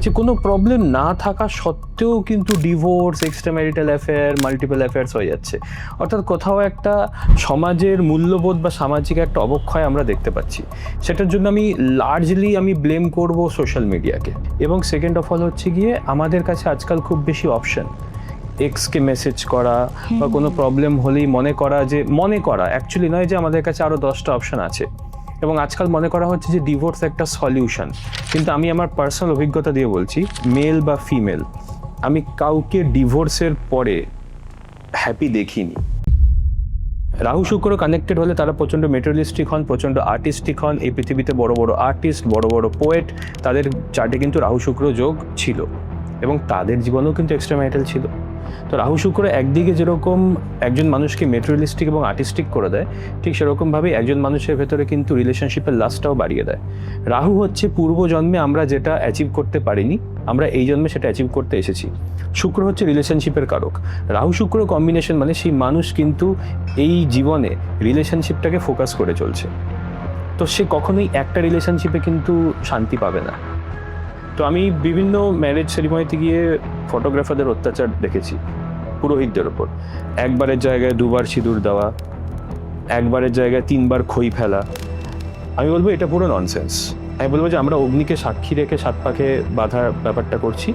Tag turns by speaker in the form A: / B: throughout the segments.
A: যে কোনো প্রবলেম না থাকা সত্ত্বেও কিন্তু ডিভোর্স, এক্সট্রাম্যারিটাল অ্যাফেয়ার, মাল্টিপল অ্যাফেয়ার্স হয়ে যাচ্ছে। অর্থাৎ কোথাও একটা সমাজের মূল্যবোধ বা সামাজিক একটা অবক্ষয় আমরা দেখতে পাচ্ছি। সেটার জন্য আমি ব্লেম করব সোশ্যাল মিডিয়াকে। এবং সেকেন্ড অফ অল হচ্ছে গিয়ে আমাদের কাছে আজকাল খুব বেশি অপশন, এক্সকে মেসেজ করা বা কোনো প্রবলেম হলেই মনে করা অ্যাকচুয়ালি নয় যে আমাদের কাছে আরও 10টা অপশন আছে। এবং আজকাল মনে করা হচ্ছে যে ডিভোর্স একটা সলিউশন, কিন্তু আমি আমার পার্সোনাল অভিজ্ঞতা দিয়ে বলছি, মেল বা ফিমেল, আমি কাউকে ডিভোর্সের পরে হ্যাপি দেখিনি। রাহু শুক্র কানেক্টেড হলে তারা প্রচণ্ড মেটেরিয়ালিস্টিক হন, প্রচণ্ড আর্টিস্টিক হন। এই পৃথিবীতে বড় বড় আর্টিস্ট, বড় বড় পোয়েট, তাদের চার্টে কিন্তু রাহু শুক্র যোগ ছিল এবং তাদের জীবনেও কিন্তু এক্সট্রা ম্যারিটাল ছিল। তো রাহু শুক্র একদিকে যেরকম একজন মানুষকে মেটেরিয়ালিস্টিক এবং আর্টিস্টিক করে দেয়, ঠিক সেরকমভাবেই একজন মানুষের ভেতরে কিন্তু রিলেশনশিপের লাস্টটাও বাড়িয়ে দেয়। রাহু হচ্ছে পূর্বজন্মে আমরা যেটা অ্যাচিভ করতে পারিনি, আমরা এই জন্মে সেটা অ্যাচিভ করতে এসেছি। শুক্র হচ্ছে রিলেশনশিপের কারক। রাহু শুক্র কম্বিনেশন মানে সেই মানুষ কিন্তু এই জীবনে রিলেশনশিপটাকে ফোকাস করে চলছে, তো সে কখনোই একটা রিলেশনশিপে কিন্তু শান্তি পাবে না। তো আমি বিভিন্ন ম্যারেজ সেরিমনিতে গিয়ে ফটোগ্রাফারদের অত্যাচার দেখেছি পুরোহিতদের ওপর। একবারের জায়গায় 2বার সিঁদুর দেওয়া, একবারের জায়গায় 3বার খই ফেলা। আমি বলবো এটা পুরো ননসেন্স। আমি বলবো যে আমরা অগ্নিকে সাক্ষী রেখে 7 পাকে বাঁধার ব্যাপারটা করছি।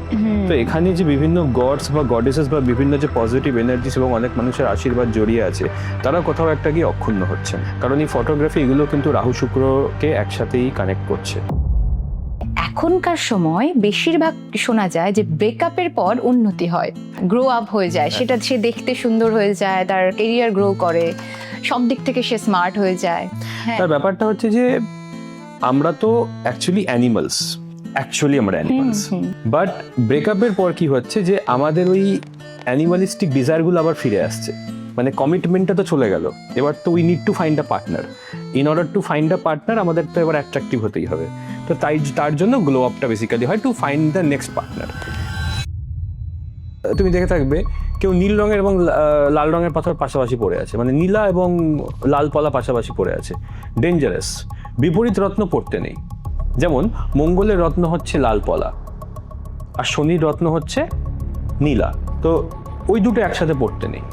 A: তো এখানে যে বিভিন্ন গডস বা গডেসেস বা বিভিন্ন যে পজিটিভ এনার্জিস এবং অনেক মানুষের আশীর্বাদ জড়িয়ে আছে, তারা কোথাও একটা গিয়ে অক্ষুণ্ণ হচ্ছেন, কারণ এই ফটোগ্রাফি এগুলো কিন্তু রাহু শুক্রকে একসাথেই কানেক্ট করছে।
B: এখনকার সময় বেশিরভাগ শোনা যায় যে ব্রেকআপের পর উন্নতি হয়, গ্রো আপ হয়ে যায়, সেটা সে দেখতে সুন্দর হয়ে যায়, তার কেরিয়ার গ্রো করে, সব দিক থেকে সে স্মার্ট হয়ে যায়।
A: তার ব্যাপারটা হচ্ছে যে আমরা তো অ্যাকচুয়ালি অ্যানিমালস, বাট ব্রেকআপের পর কি হচ্ছে যে আমাদের ওই অ্যানিমালিস্টিক ডিজায়ারগুলো আবার ফিরে আসছে। মানে কমিটমেন্টটা তো চলে গেল, এবার তো we need to find a partner. In order to find a partner আমাদের তো এবার অ্যাট্রাকটিভ হতেই হবে। তো তার জন্য গ্লো আপটা বেসিক্যালি হয় to find the next partner. তুমি দেখে থাকবে কেউ নীল রঙের এবং লাল রঙের পাথর পাশাপাশি পড়ে আছে, মানে নীলা এবং লাল পলা পাশাপাশি পড়ে আছে, ডেঞ্জারাস। বিপরীত রত্ন পড়তে নেই। যেমন মঙ্গলের রত্ন হচ্ছে লাল পলা আর শনির রত্ন হচ্ছে নীলা, তো ওই দুটো একসাথে পড়তে নেই।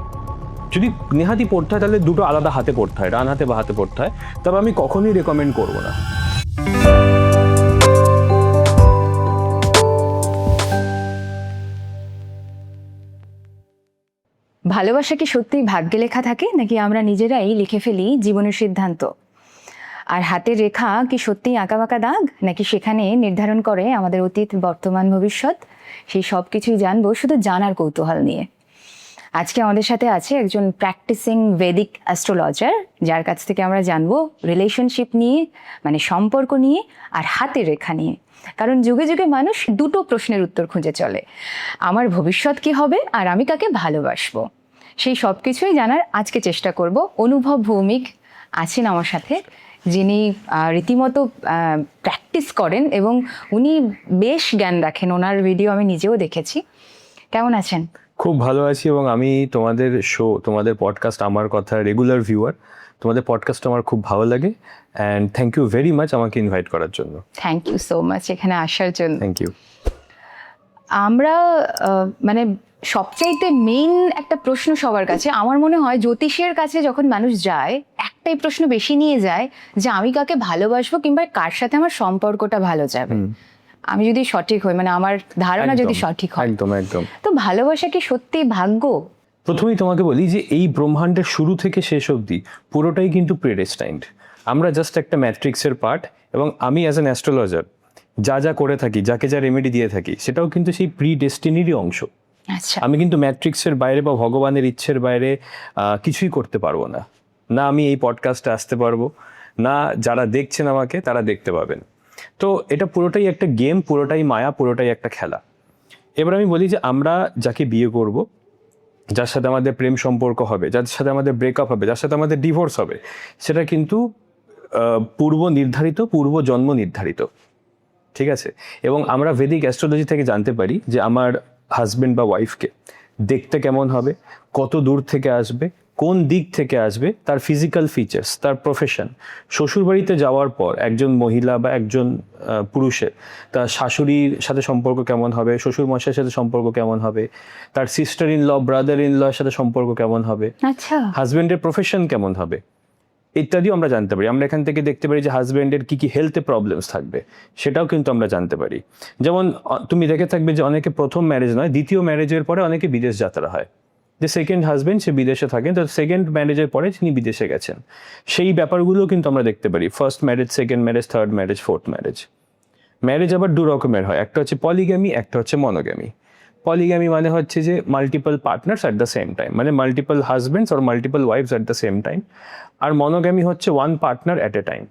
A: যদি নেহাতি পড়তে হয় তাহলে দুটো আলাদা হাতে পড়তে হয়, ডান হাতে বা হাতে পড়তে হয়, তবে আমি কখনোই রেকমেন্ড করবো না।
B: ভালোবাসা কি সত্যিই ভাগ্যে লেখা থাকে, নাকি আমরা নিজেরাই লিখে ফেলি জীবনের সিদ্ধান্ত? আর হাতের রেখা কি সত্যিই আঁকাবাঁকা দাগ, নাকি সেখানে নির্ধারণ করে আমাদের অতীত, বর্তমান, ভবিষ্যৎ? সেই সব কিছুই জানবো শুধু জানার কৌতূহল নিয়ে। আজকে আমাদের সাথে আছে একজন প্র্যাকটিসিং ভেদিক অ্যাস্ট্রোলজার, যার কাছ থেকে আমরা জানবো রিলেশনশিপ নিয়ে, মানে সম্পর্ক নিয়ে, আর হাতের রেখা নিয়ে। কারণ যুগে যুগে মানুষ দুটো প্রশ্নের উত্তর খুঁজে চলে, আমার ভবিষ্যৎ কি হবে আর আমি কাকে ভালোবাসবো। সেই সব কিছুই জানার আজকে চেষ্টা করব। অনুভব ভৌমিক আছেন আমার সাথে, যিনি রীতিমতো প্র্যাকটিস করেন এবং উনি বেশ জ্ঞান রাখেন। ওনার ভিডিও আমি নিজেও দেখেছি। কেমন আছেন?
A: খুব ভালো আছি, এবং আমি তোমাদের তোমাদের পডকাস্ট, আমার কথা রেগুলার ভিউয়ার। তোমাদের পডকাস্ট আমার খুব ভালো লাগে, and thank you very much আমাকে ইনভাইট করার জন্য।
B: থ্যাংক ইউ সো মাচ এখানে আসার জন্য।
A: Thank you.
B: আমরা মানে সবচাইতে মেইন একটা প্রশ্ন সবার কাছে, আমার মনে হয় জ্যোতিষের কাছে যখন মানুষ যায়, একটাই প্রশ্ন বেশি নিয়ে যায় যে আমি কাকে ভালোবাসবো কিংবা কার সাথে আমার সম্পর্কটা ভালো যাবে। আমি যদি সঠিক হই, মানে আমার ধারণা যদি সঠিক হয়,
A: একদম একদম।
B: তো ভালোবাসা কি সত্যি ভাগ্য?
A: প্রথমেই তোমাকে বলি যে এই ব্রহ্মাণ্ডের শুরু থেকে শেষ অবধি পুরোটাই কিন্তু প্রিডেস্টাইন্ড। আমরা জাস্ট একটা ম্যাট্রিক্সের পার্ট, এবং আমি অ্যাজ অ্যান অ্যাস্ট্রোলজার যা করে থাকি, যাকে যা রেমেডি দিয়ে থাকি, সেটাও কিন্তু সেই প্রিডেস্টিনিরই অংশ।
B: আচ্ছা,
A: আমি কিন্তু ম্যাট্রিক্সের বাইরে বা ভগবানের ইচ্ছের বাইরে কিছুই করতে পারবো না। না আমি এই পডকাস্টে আসতে পারবো, না যারা দেখছেন আমাকে তারা দেখতে পাবেন। তো এটা পুরোটাই একটা গেম, পুরোটাই মায়া, পুরোটাই একটা খেলা। এবার আমি বলি যে আমরা যাকে বিয়ে করব, যার সাথে আমাদের প্রেম সম্পর্ক হবে, যার সাথে আমাদের ব্রেকআপ হবে, যার সাথে আমাদের ডিভোর্স হবে, সেটা কিন্তু পূর্ব জন্ম নির্ধারিত, ঠিক আছে? এবং আমরা ভেদিক অ্যাস্ট্রোলজি থেকে জানতে পারি যে আমার হাজবেন্ড বা ওয়াইফকে দেখতে কেমন হবে, কত দূর থেকে আসবে, কোন দিক থেকে আসবে, তার ফিজিক্যাল ফিচার্স, তার প্রফেশন। শ্বশুরবাড়িতে যাওয়ার পর একজন মহিলা বা একজন পুরুষের তার শাশুড়ির সাথে সম্পর্ক কেমন হবে, শ্বশুর মশাইয়ের সাথে সম্পর্ক কেমন হবে, তার sister in law, brother in law সাথে সম্পর্ক কেমন হবে,
B: আচ্ছা,
A: হাজবেন্ডের প্রফেশন কেমন হবে, ইত্যাদিও আমরা জানতে পারি। আমরা এখান থেকে দেখতে পারি যে হাজবেন্ডের কি কি হেলথে প্রবলেমস থাকবে, সেটাও কিন্তু আমরা জানতে পারি। যেমন তুমি দেখে থাকবে যে অনেকে প্রথম ম্যারেজ নয়, দ্বিতীয় ম্যারেজের পরে অনেকে বিদেশ যাত্রা হয়, যে সেকেন্ড হাজবেন্ড সে বিদেশে থাকেন, তো সেকেন্ড ম্যারেজের পরে তিনি বিদেশে গেছেন, সেই ব্যাপারগুলো কিন্তু আমরা দেখতে পারি। First marriage, second marriage, third marriage, fourth marriage. Marriage আবার দু রকমের হয়, একটা হচ্ছে পলিগ্যামি, একটা হচ্ছে মনোগ্যামি। পলিগ্যামি মানে হচ্ছে যে multiple partners at the same time, মানে multiple husbands or multiple wives at the same time. আর মনোগ্যামি হচ্ছে one partner at a time.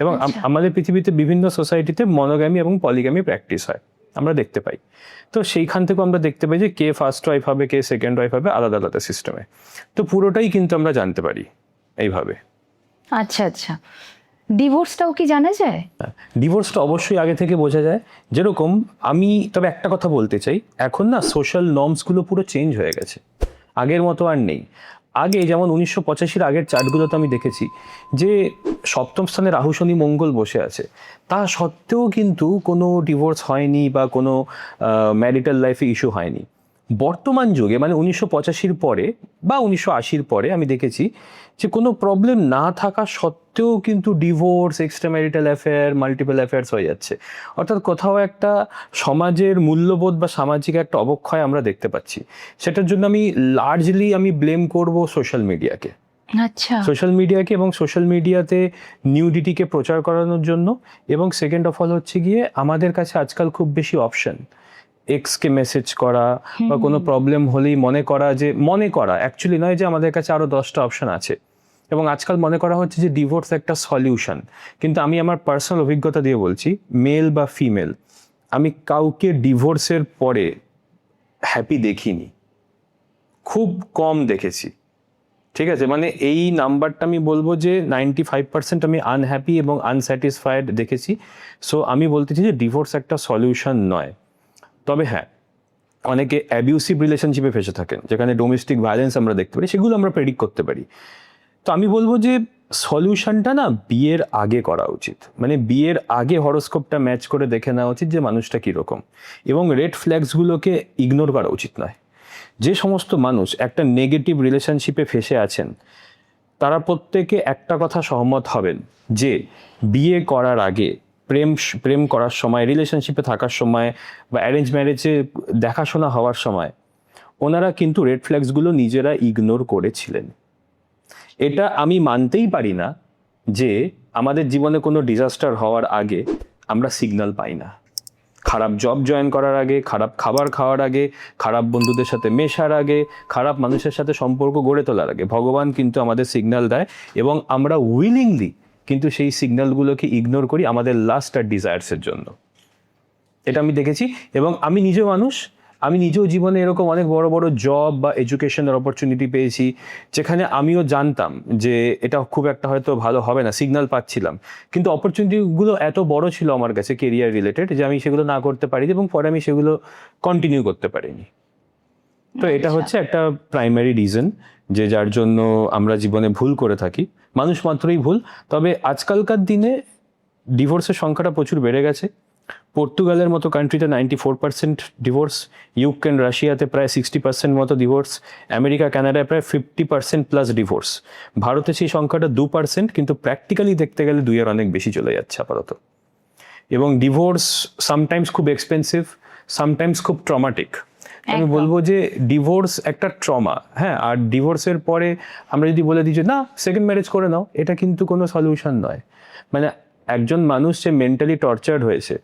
A: এবং আমাদের পৃথিবীতে বিভিন্ন সোসাইটিতে মনোগ্যামি এবং পলিগ্যামি প্র্যাকটিস হয়, আমরা দেখতে পাই। তো সেইখান থেকেও আমরা দেখতে পাই যে কে ফার্স্ট ওয়াইফ হবে, কে সেকেন্ড ওয়াইফ হবে, আলাদা আলাদা সিস্টেমে। তো পুরোটাই কিন্তু আমরা জানতে পারি এইভাবে।
B: আচ্ছা আচ্ছা, ডিভোর্সটাও কি জানা যায়?
A: ডিভোর্সটা অবশ্যই আগে থেকে বোঝা যায়। যেরকম আমি তবে একটা কথা বলতে চাই, এখন না সোশ্যাল নর্মসগুলো পুরো চেঞ্জ হয়ে গেছে, আগের মতো আর নেই। আগে যেমন 1985 আগের চার্টগুলোতে আমি দেখেছি যে সপ্তম স্থানে রাহু শনি মঙ্গল বসে আছে, তা সত্ত্বেও কিন্তু কোনো ডিভোর্স হয়নি বা কোনো ম্যারিটাল লাইফে ইস্যু হয়নি। বর্তমান যুগে মানে 1985 পরে বা 1980 পরে আমি দেখেছি যে কোনো প্রবলেম না থাকা সত্ত্বেও কিন্তু divorce, extra marital affair, multiple affairs হয়ে যাচ্ছে। অর্থাৎ কোথাও একটা সমাজের মূল্যবোধ বা সামাজিক একটা অবক্ষয় আমরা দেখতে পাচ্ছি। সেটার জন্য আমি লার্জলি ব্লেম করব সোশ্যাল মিডিয়াকে।
B: আচ্ছা,
A: সোশ্যাল মিডিয়াকে এবং সোশ্যাল মিডিয়াতে নিউডিটিকে প্রচার করানোর জন্য। এবং সেকেন্ড অফ অল হচ্ছে গিয়ে আমাদের কাছে আজকাল খুব বেশি অপশন, এক্সকে মেসেজ করা বা কোনো প্রবলেম হলেই মনে করা অ্যাকচুয়ালি নয় যে আমাদের কাছে আরও 10টা অপশন আছে। এবং আজকাল মনে করা হচ্ছে যে ডিভোর্স একটা সলিউশন, কিন্তু আমি আমার পার্সোনাল অভিজ্ঞতা দিয়ে বলছি, মেল বা ফিমেল, আমি কাউকে ডিভোর্সের পরে হ্যাপি দেখিনি, খুব কম দেখেছি। ঠিক আছে, মানে এই নাম্বারটা আমি বলবো যে 95% আমি আনহ্যাপি এবং আনস্যাটিসফাইড দেখেছি। সো আমি বলতেছি যে ডিভোর্স একটা সলিউশন নয়। তবে হ্যাঁ, অনেকে অ্যাবিউসিভ রিলেশনশিপে ফেসে থাকেন, যেখানে ডোমেস্টিক ভায়োলেন্স আমরা দেখতে পারি, সেগুলো আমরা প্রেডিক্ট করতে পারি। তো আমি বলবো যে সলিউশনটা না বিয়ের আগে করা উচিত, মানে বিয়ের আগে হরোস্কোপটা ম্যাচ করে দেখে নেওয়া উচিত যে মানুষটা কীরকম, এবং রেড ফ্ল্যাগসগুলোকে ইগনোর করা উচিত নয়। যে সমস্ত মানুষ একটা নেগেটিভ রিলেশনশিপে ফেসে আছেন, তারা প্রত্যেকে একটা কথা সহমত হবেন যে বিয়ে করার আগে, প্রেম করার সময়, রিলেশনশিপে থাকার সময় বা অ্যারেঞ্জ ম্যারেজে দেখাশোনা হওয়ার সময় ওনারা কিন্তু রেড ফ্ল্যাগসগুলো নিজেরা ইগনোর করেছিলেন। এটা আমি মানতেই পারি না যে আমাদের জীবনে কোনো ডিজাস্টার হওয়ার আগে আমরা সিগন্যাল পাই না। খারাপ জব জয়েন করার আগে, খারাপ খাবার খাওয়ার আগে, খারাপ বন্ধুদের সাথে মেশার আগে, খারাপ মানুষের সাথে সম্পর্ক গড়ে তোলার আগে ভগবান কিন্তু আমাদের সিগন্যাল দেয়, এবং আমরা উইলিংলি কিন্তু সেই সিগন্যালগুলোকে ইগনোর করি আমাদের লাস্ট আর ডিজায়ার্সের জন্য। এটা আমি দেখেছি। এবং আমি নিজেও জীবনে এরকম অনেক বড় বড় জব বা এডুকেশনের অপরচুনিটি পেয়েছি, যেখানে আমিও জানতাম যে এটা খুব একটা হয়তো ভালো হবে না, সিগন্যাল পাচ্ছিলাম, কিন্তু অপরচুনিটিগুলো এত বড় ছিল আমার কাছে কেরিয়ার রিলেটেড যে আমি সেগুলো না করতে পারি, এবং পরে আমি সেগুলো কন্টিনিউ করতে পারিনি। তো এটা হচ্ছে একটা প্রাইমারি রিজন যে যার জন্য আমরা জীবনে ভুল করে থাকি। মানুষ মাত্রই ভুল। তবে আজকালকার দিনে ডিভোর্সের সংখ্যাটা প্রচুর বেড়ে গেছে। পর্তুগালের মতো কান্ট্রিতে 94% ডিভোর্স, ইউক্রেন রাশিয়াতে প্রায় 60% মতো ডিভোর্স, আমেরিকা কানাডায় প্রায় 50% প্লাস ডিভোর্স। ভারতে সেই সংখ্যাটা 2%, কিন্তু প্র্যাকটিক্যালি দেখতে গেলে 2 অনেক বেশি চলে যাচ্ছে আপাতত। এবং ডিভোর্স সামটাইমস খুব এক্সপেন্সিভ, সামটাইমস খুব ট্রমাটিক। আমি বলবো যে ডিভোর্স একটা ট্রমা, হ্যাঁ। আর ডিভোর্সের পরে আমরা যদি বলে দিই যে না সেকেন্ড ম্যারেজ করে নাও, এটা কিন্তু কোনো সলিউশন নয়। মানে একজন মানুষ যে মেন্টালি টর্চার্ড হয়েছে,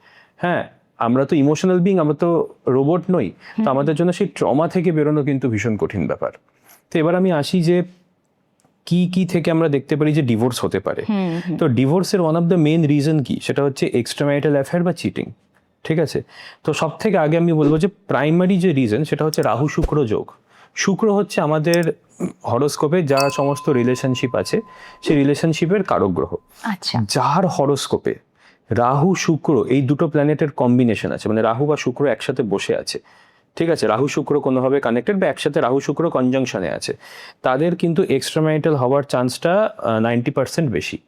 A: হ্যাঁ, আমরা তো ইমোশনাল বিং, আমরা তো রোবট নই, তো আমাদের জন্য সেই ট্রমা থেকে বেরোনো কিন্তু ভীষণ কঠিন ব্যাপার। তো এবার আমি আসি যে কি থেকে আমরা দেখতে পারি যে ডিভোর্স হতে পারে। তো ডিভোর্সের one of the main reason কি, সেটা হচ্ছে এক্সট্রা ম্যারিটাল অ্যাফেয়ার বা চিটিং। ঠিক আছে, তো সব থেকে আগে আমি বলবো যে প্রাইমারি যে রিজন সেটা হচ্ছে রাহু শুক্র যোগ। শুক্র হচ্ছে আমাদের হরোস্কোপে যা সমস্ত রিলেশনশিপ আছে সেই রিলেশনশিপের কারক গ্রহ।
B: আচ্ছা,
A: যার হরোস্কোপে রাহু শুক্র এই দুটো প্ল্যানেটের কম্বিনেশন আছে, মানে রাহু বা শুক্র একসাথে বসে আছে, ঠিক আছে, রাহু শুক্র কোনোভাবে কানেক্টেড বা একসাথে রাহু শুক্র কনজাংশনে আছে, তাদের কিন্তু এক্সট্রা ম্যারিটাল হওয়ার চান্সটা 90% বেশি।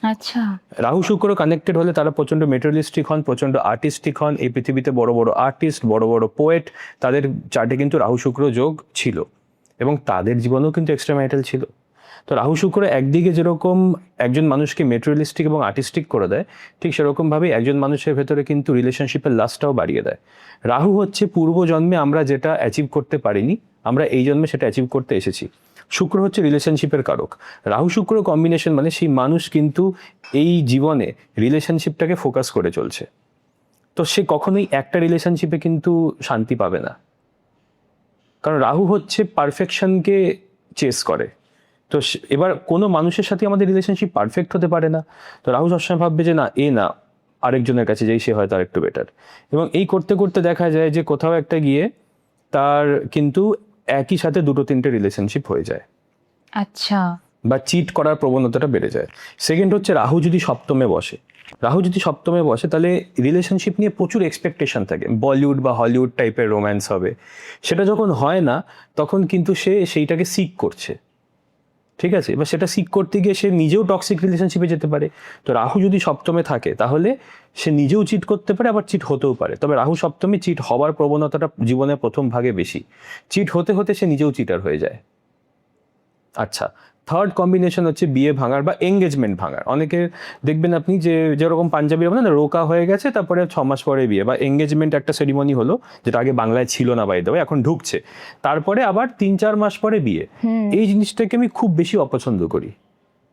B: আচ্ছা,
A: রাহু শুক্র কানেক্টেড হলে তারা প্রচণ্ড মেটেরিয়ালিস্টিক হন, প্রচণ্ড আর্টিস্টিক হন। এই পৃথিবীতে বড় বড় আর্টিস্ট, বড় বড় পোয়েট, তাদের চার্টে কিন্তু রাহু শুক্র যোগ ছিল এবং তাদের জীবনেও কিন্তু এক্সট্রা ম্যারিটাল ছিল। তো রাহু শুক্র একদিকে যেরকম একজন মানুষকে মেটেরিয়ালিস্টিক এবং আর্টিস্টিক করে দেয়, ঠিক সেরকমভাবেই একজন মানুষের ভেতরে কিন্তু রিলেশনশিপের লাস্টটাও বাড়িয়ে দেয়। রাহু হচ্ছে পূর্বজন্মে আমরা যেটা অ্যাচিভ করতে পারিনি, আমরা এই জন্মে সেটা অ্যাচিভ করতে এসেছি। শুক্র হচ্ছে রিলেশনশিপের কারক। রাহু শুক্র কম্বিনেশন মানে সেই মানুষ কিন্তু এই জীবনে রিলেশনশিপটাকে ফোকাস করে চলছে, তো সে কখনোই একটা রিলেশনশিপে কিন্তু শান্তি পাবে না, কারণ রাহু হচ্ছে পারফেকশনকে চেস করে। তো এবার কোনো মানুষের সাথে আমাদের রিলেশনশিপ পারফেক্ট হতে পারে না, তো রাহু সবসময় ভাববে যে না, না আরেকজনের কাছে যেই সে হয়তো আরেকটু বেটার, এবং এই করতে করতে দেখা যায় যে কোথাও একটা গিয়ে তার কিন্তু একই সাথে দুটো তিনটে রিলেশনশিপ হয়ে যায়,
B: আচ্ছা,
A: বা চিট করার প্রবণতাটা বেড়ে যায়। সেকেন্ড হচ্ছে রাহু যদি সপ্তমে বসে, রাহু যদি সপ্তমে বসে তাহলে রিলেশনশিপ নিয়ে প্রচুর এক্সপেকটেশন থাকে, বলিউড বা হলিউড টাইপের রোম্যান্স হবে, সেটা যখন হয় না তখন কিন্তু সে সেইটাকে সিক করছে। ঠিক আছে, এবার সেটা সিক করতে গিয়ে সে নিজেও টক্সিক রিলেশনশিপে যেতে পারে। তো রাহু যদি সপ্তমে থাকে তাহলে সে নিজেও চিট করতে পারে, আবার চিট হতেও পারে। তবে রাহু সপ্তমে চিট হওয়ার প্রবণতাটা জীবনের প্রথম ভাগে বেশি, চিট হতে হতে সে নিজেও চিটার হয়ে যায়। আচ্ছা, থার্ড কম্বিনেশন হচ্ছে বিয়ে ভাঙার বা এঙ্গেজমেন্ট ভাঙার। অনেকে দেখবেন আপনি যে যেরকম পাঞ্জাবিরা বলে না, রোকা হয়ে গেছে তারপরে 6 মাস পরে বিয়ে, বা এঙ্গেজমেন্ট একটা সেরিমনি হলো যেটা আগে বাংলায় ছিল না, বাই দ্য ওয়ে এখন ঢুকছে, তারপরে আবার 3-4 মাস পরে বিয়ে। এই জিনিসটাকে আমি খুব বেশি অপছন্দ করি।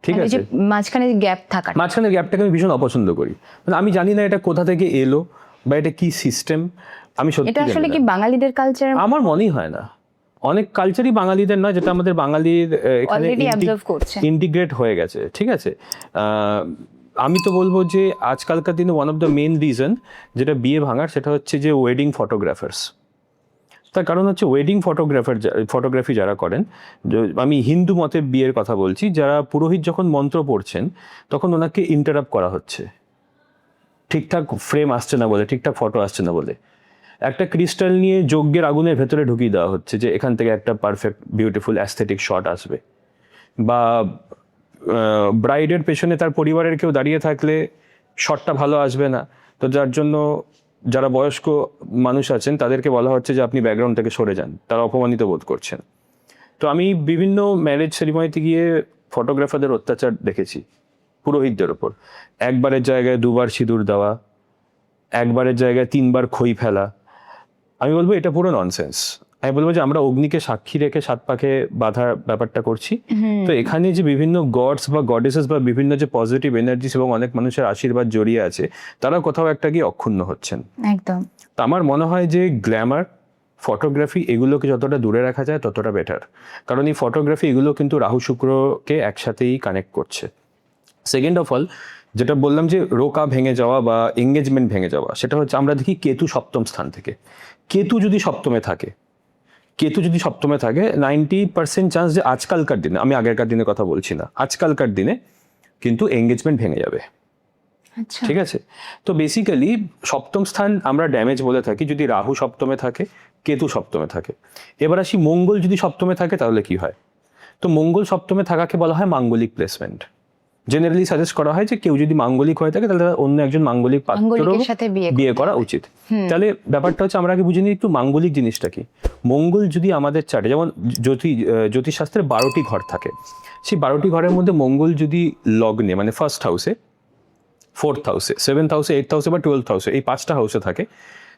A: ঠিক
B: মানে
A: আছে,
B: যে মাঝখানে গ্যাপ থাকা,
A: মাঝখানে গ্যাপটাকে আমি ভীষণ অপছন্দ করি। মানে আমি জানি না এটা কোথা থেকে এলো বা এটা কি সিস্টেম, আমি সত্যি
B: এটা আসলে
A: জানি
B: কি
A: না।
B: বাঙালিদের কালচার?
A: আমার মনেই হয় না, অনেক কালচারই বাঙালিদের নয়, যেটা আমাদের বাঙালির এখানে
B: অলরেডি অবজার্ভ করছে।
A: ইন্টিগ্রেট হয়ে গেছে। ঠিক আছে, আমি তো বলবো যে আজকালকার দিনে one of the main reason যেটা বিয়ে ভাঙার, সেটা হচ্ছে যে ওয়েডিং ফটোগ্রাফার্স। তার কারণ হচ্ছে ওয়েডিং ফটোগ্রাফি যারা করেন, আমি হিন্দু মতে বিয়ের কথা বলছি, যারা পুরোহিত যখন মন্ত্র পড়ছেন তখন ওনাকে ইন্টারাপ্ট করা হচ্ছে, ঠিকঠাক ফ্রেম আসছে না বলে, ঠিকঠাক ফটো আসছে না বলে। একটা ক্রিস্টাল নিয়ে যজ্ঞের আগুনের ভেতরে ঢুকিয়ে দেওয়া হচ্ছে যে এখান থেকে একটা পারফেক্ট বিউটিফুল অ্যাস্থেটিক শট আসবে, বা ব্রাইডের পেছনে তার পরিবারের কেউ দাঁড়িয়ে থাকলে শটটা ভালো আসবে না, তো যার জন্য যারা বয়স্ক মানুষ আছেন তাদেরকে বলা হচ্ছে যে আপনি ব্যাকগ্রাউন্ড থেকে সরে যান, তারা অপমানিত বোধ করছেন। তো আমি বিভিন্ন ম্যারেজ সেরিমনিতে গিয়ে ফটোগ্রাফারদের অত্যাচার দেখেছি পুরোহিতদের ওপর। একবারের জায়গায় 2বার সিঁদুর দেওয়া, একবারের জায়গায় 3বার খই ফেলা। আমি বলবো এটা পুরো ননসেন্স। আমি বলবো যে আমরা অগ্নিকে সাক্ষী রেখে 7 পাকে বাঁধার ব্যাপারটা করছি। তো এখানে যে বিভিন্ন গডস বা গডেসেস বা বিভিন্ন যে পজিটিভ এনার্জিস এবং অনেক মানুষের আশীর্বাদ জড়িয়ে আছে, তারা কোথাও একটা গিয়ে অক্ষুণ্ণ হচ্ছেন।
B: একদম।
A: তো আমার মনে হয় যে গ্ল্যামার, ফটোগ্রাফি এগুলোকে যতটা দূরে রাখা যায় ততটা বেটার, কারণ এই ফটোগ্রাফি এগুলো কিন্তু রাহু শুক্রকে একসাথেই কানেক্ট করছে। সেকেন্ড অফ অল, যেটা বললাম যে রোকা ভেঙে যাওয়া বা এঙ্গেজমেন্ট ভেঙে যাওয়া, সেটা হচ্ছে আমরা দেখি কেতু সপ্তম স্থান থেকে, কেতু যদি সপ্তমে থাকে, 90% চান্স যে আজকালকার দিনে, আমি আগেরকার দিনের কথা বলছি না, আজকালকার দিনে কিন্তু এঙ্গেজমেন্ট ভেঙে যাবে।
B: আচ্ছা,
A: ঠিক আছে, তো বেসিক্যালি সপ্তম স্থান আমরা ড্যামেজ বলে থাকি যদি রাহু সপ্তমে থাকে, কেতু সপ্তমে থাকে। এবার আসি মঙ্গল যদি সপ্তমে থাকে তাহলে কি হয়। তো মঙ্গল সপ্তমে থাকাকে বলা হয় মাঙ্গলিক প্লেসমেন্ট। জেনারেলি সাজেস্ট করা হয় যে কেউ যদি মাঙ্গলিক হয়ে থাকে তাহলে অন্য একজন মাঙ্গলিক পাত্র
B: মাঙ্গলিকের সাথে
A: বিয়ে করা উচিত। তাহলে ব্যাপারটা হচ্ছে আমরা আগে বুঝে নিই একটু মাঙ্গলিক জিনিসটা কি। মঙ্গল যদি আমাদের চার্টে, যেমন জ্যোতিষশাস্ত্রে 12টি ঘর থাকে, সেই 12টি ঘরের মধ্যে মঙ্গল যদি লগ্নে মানে ফার্স্ট হাউসে, 4th হাউসে, 7th হাউসে, 8th হাউসে বা 12th হাউসে, এই 5টা হাউসে থাকে,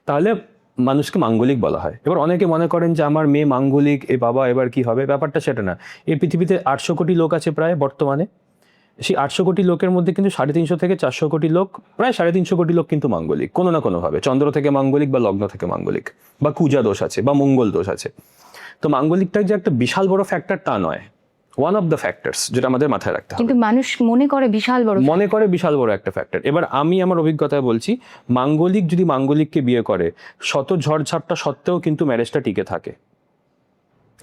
A: তাহলে মানুষকে মাঙ্গলিক বলা হয়। এবার অনেকে মনে করেন যে আমার মেয়ে মাঙ্গলিক, এ বাবা এবার কি হবে, ব্যাপারটা সেটা না। এই পৃথিবীতে 800 কোটি লোক আছে প্রায় বর্তমানে, সেই 800 কোটি লোকের মধ্যে কিন্তু 350 থেকে 400 কোটি লোক, প্রায় 350 কোটি লোক কিন্তু মাঙ্গলিক কোনো না কোনোভাবে, চন্দ্র থেকে মাঙ্গলিক বা লগ্ন থেকে মাঙ্গলিক, বা কুজা দোষ আছে বা মঙ্গল দোষ আছে। তো মাঙ্গলিকটা যে একটা বিশাল বড় ফ্যাক্টর তা নয়, ওয়ান অফ দ্য ফ্যাক্টরস যেটা আমাদের মাথায় রাখতে হবে।
B: কিন্তু মানুষ মনে করে বিশাল বড়
A: একটা ফ্যাক্টর। এবার আমি আমার অভিজ্ঞতায় বলছি, মাঙ্গলিক যদি মাঙ্গলিককে বিয়ে করে, শত ঝড়ঝাপটা সত্ত্বেও কিন্তু ম্যারেজটা টিকে থাকে,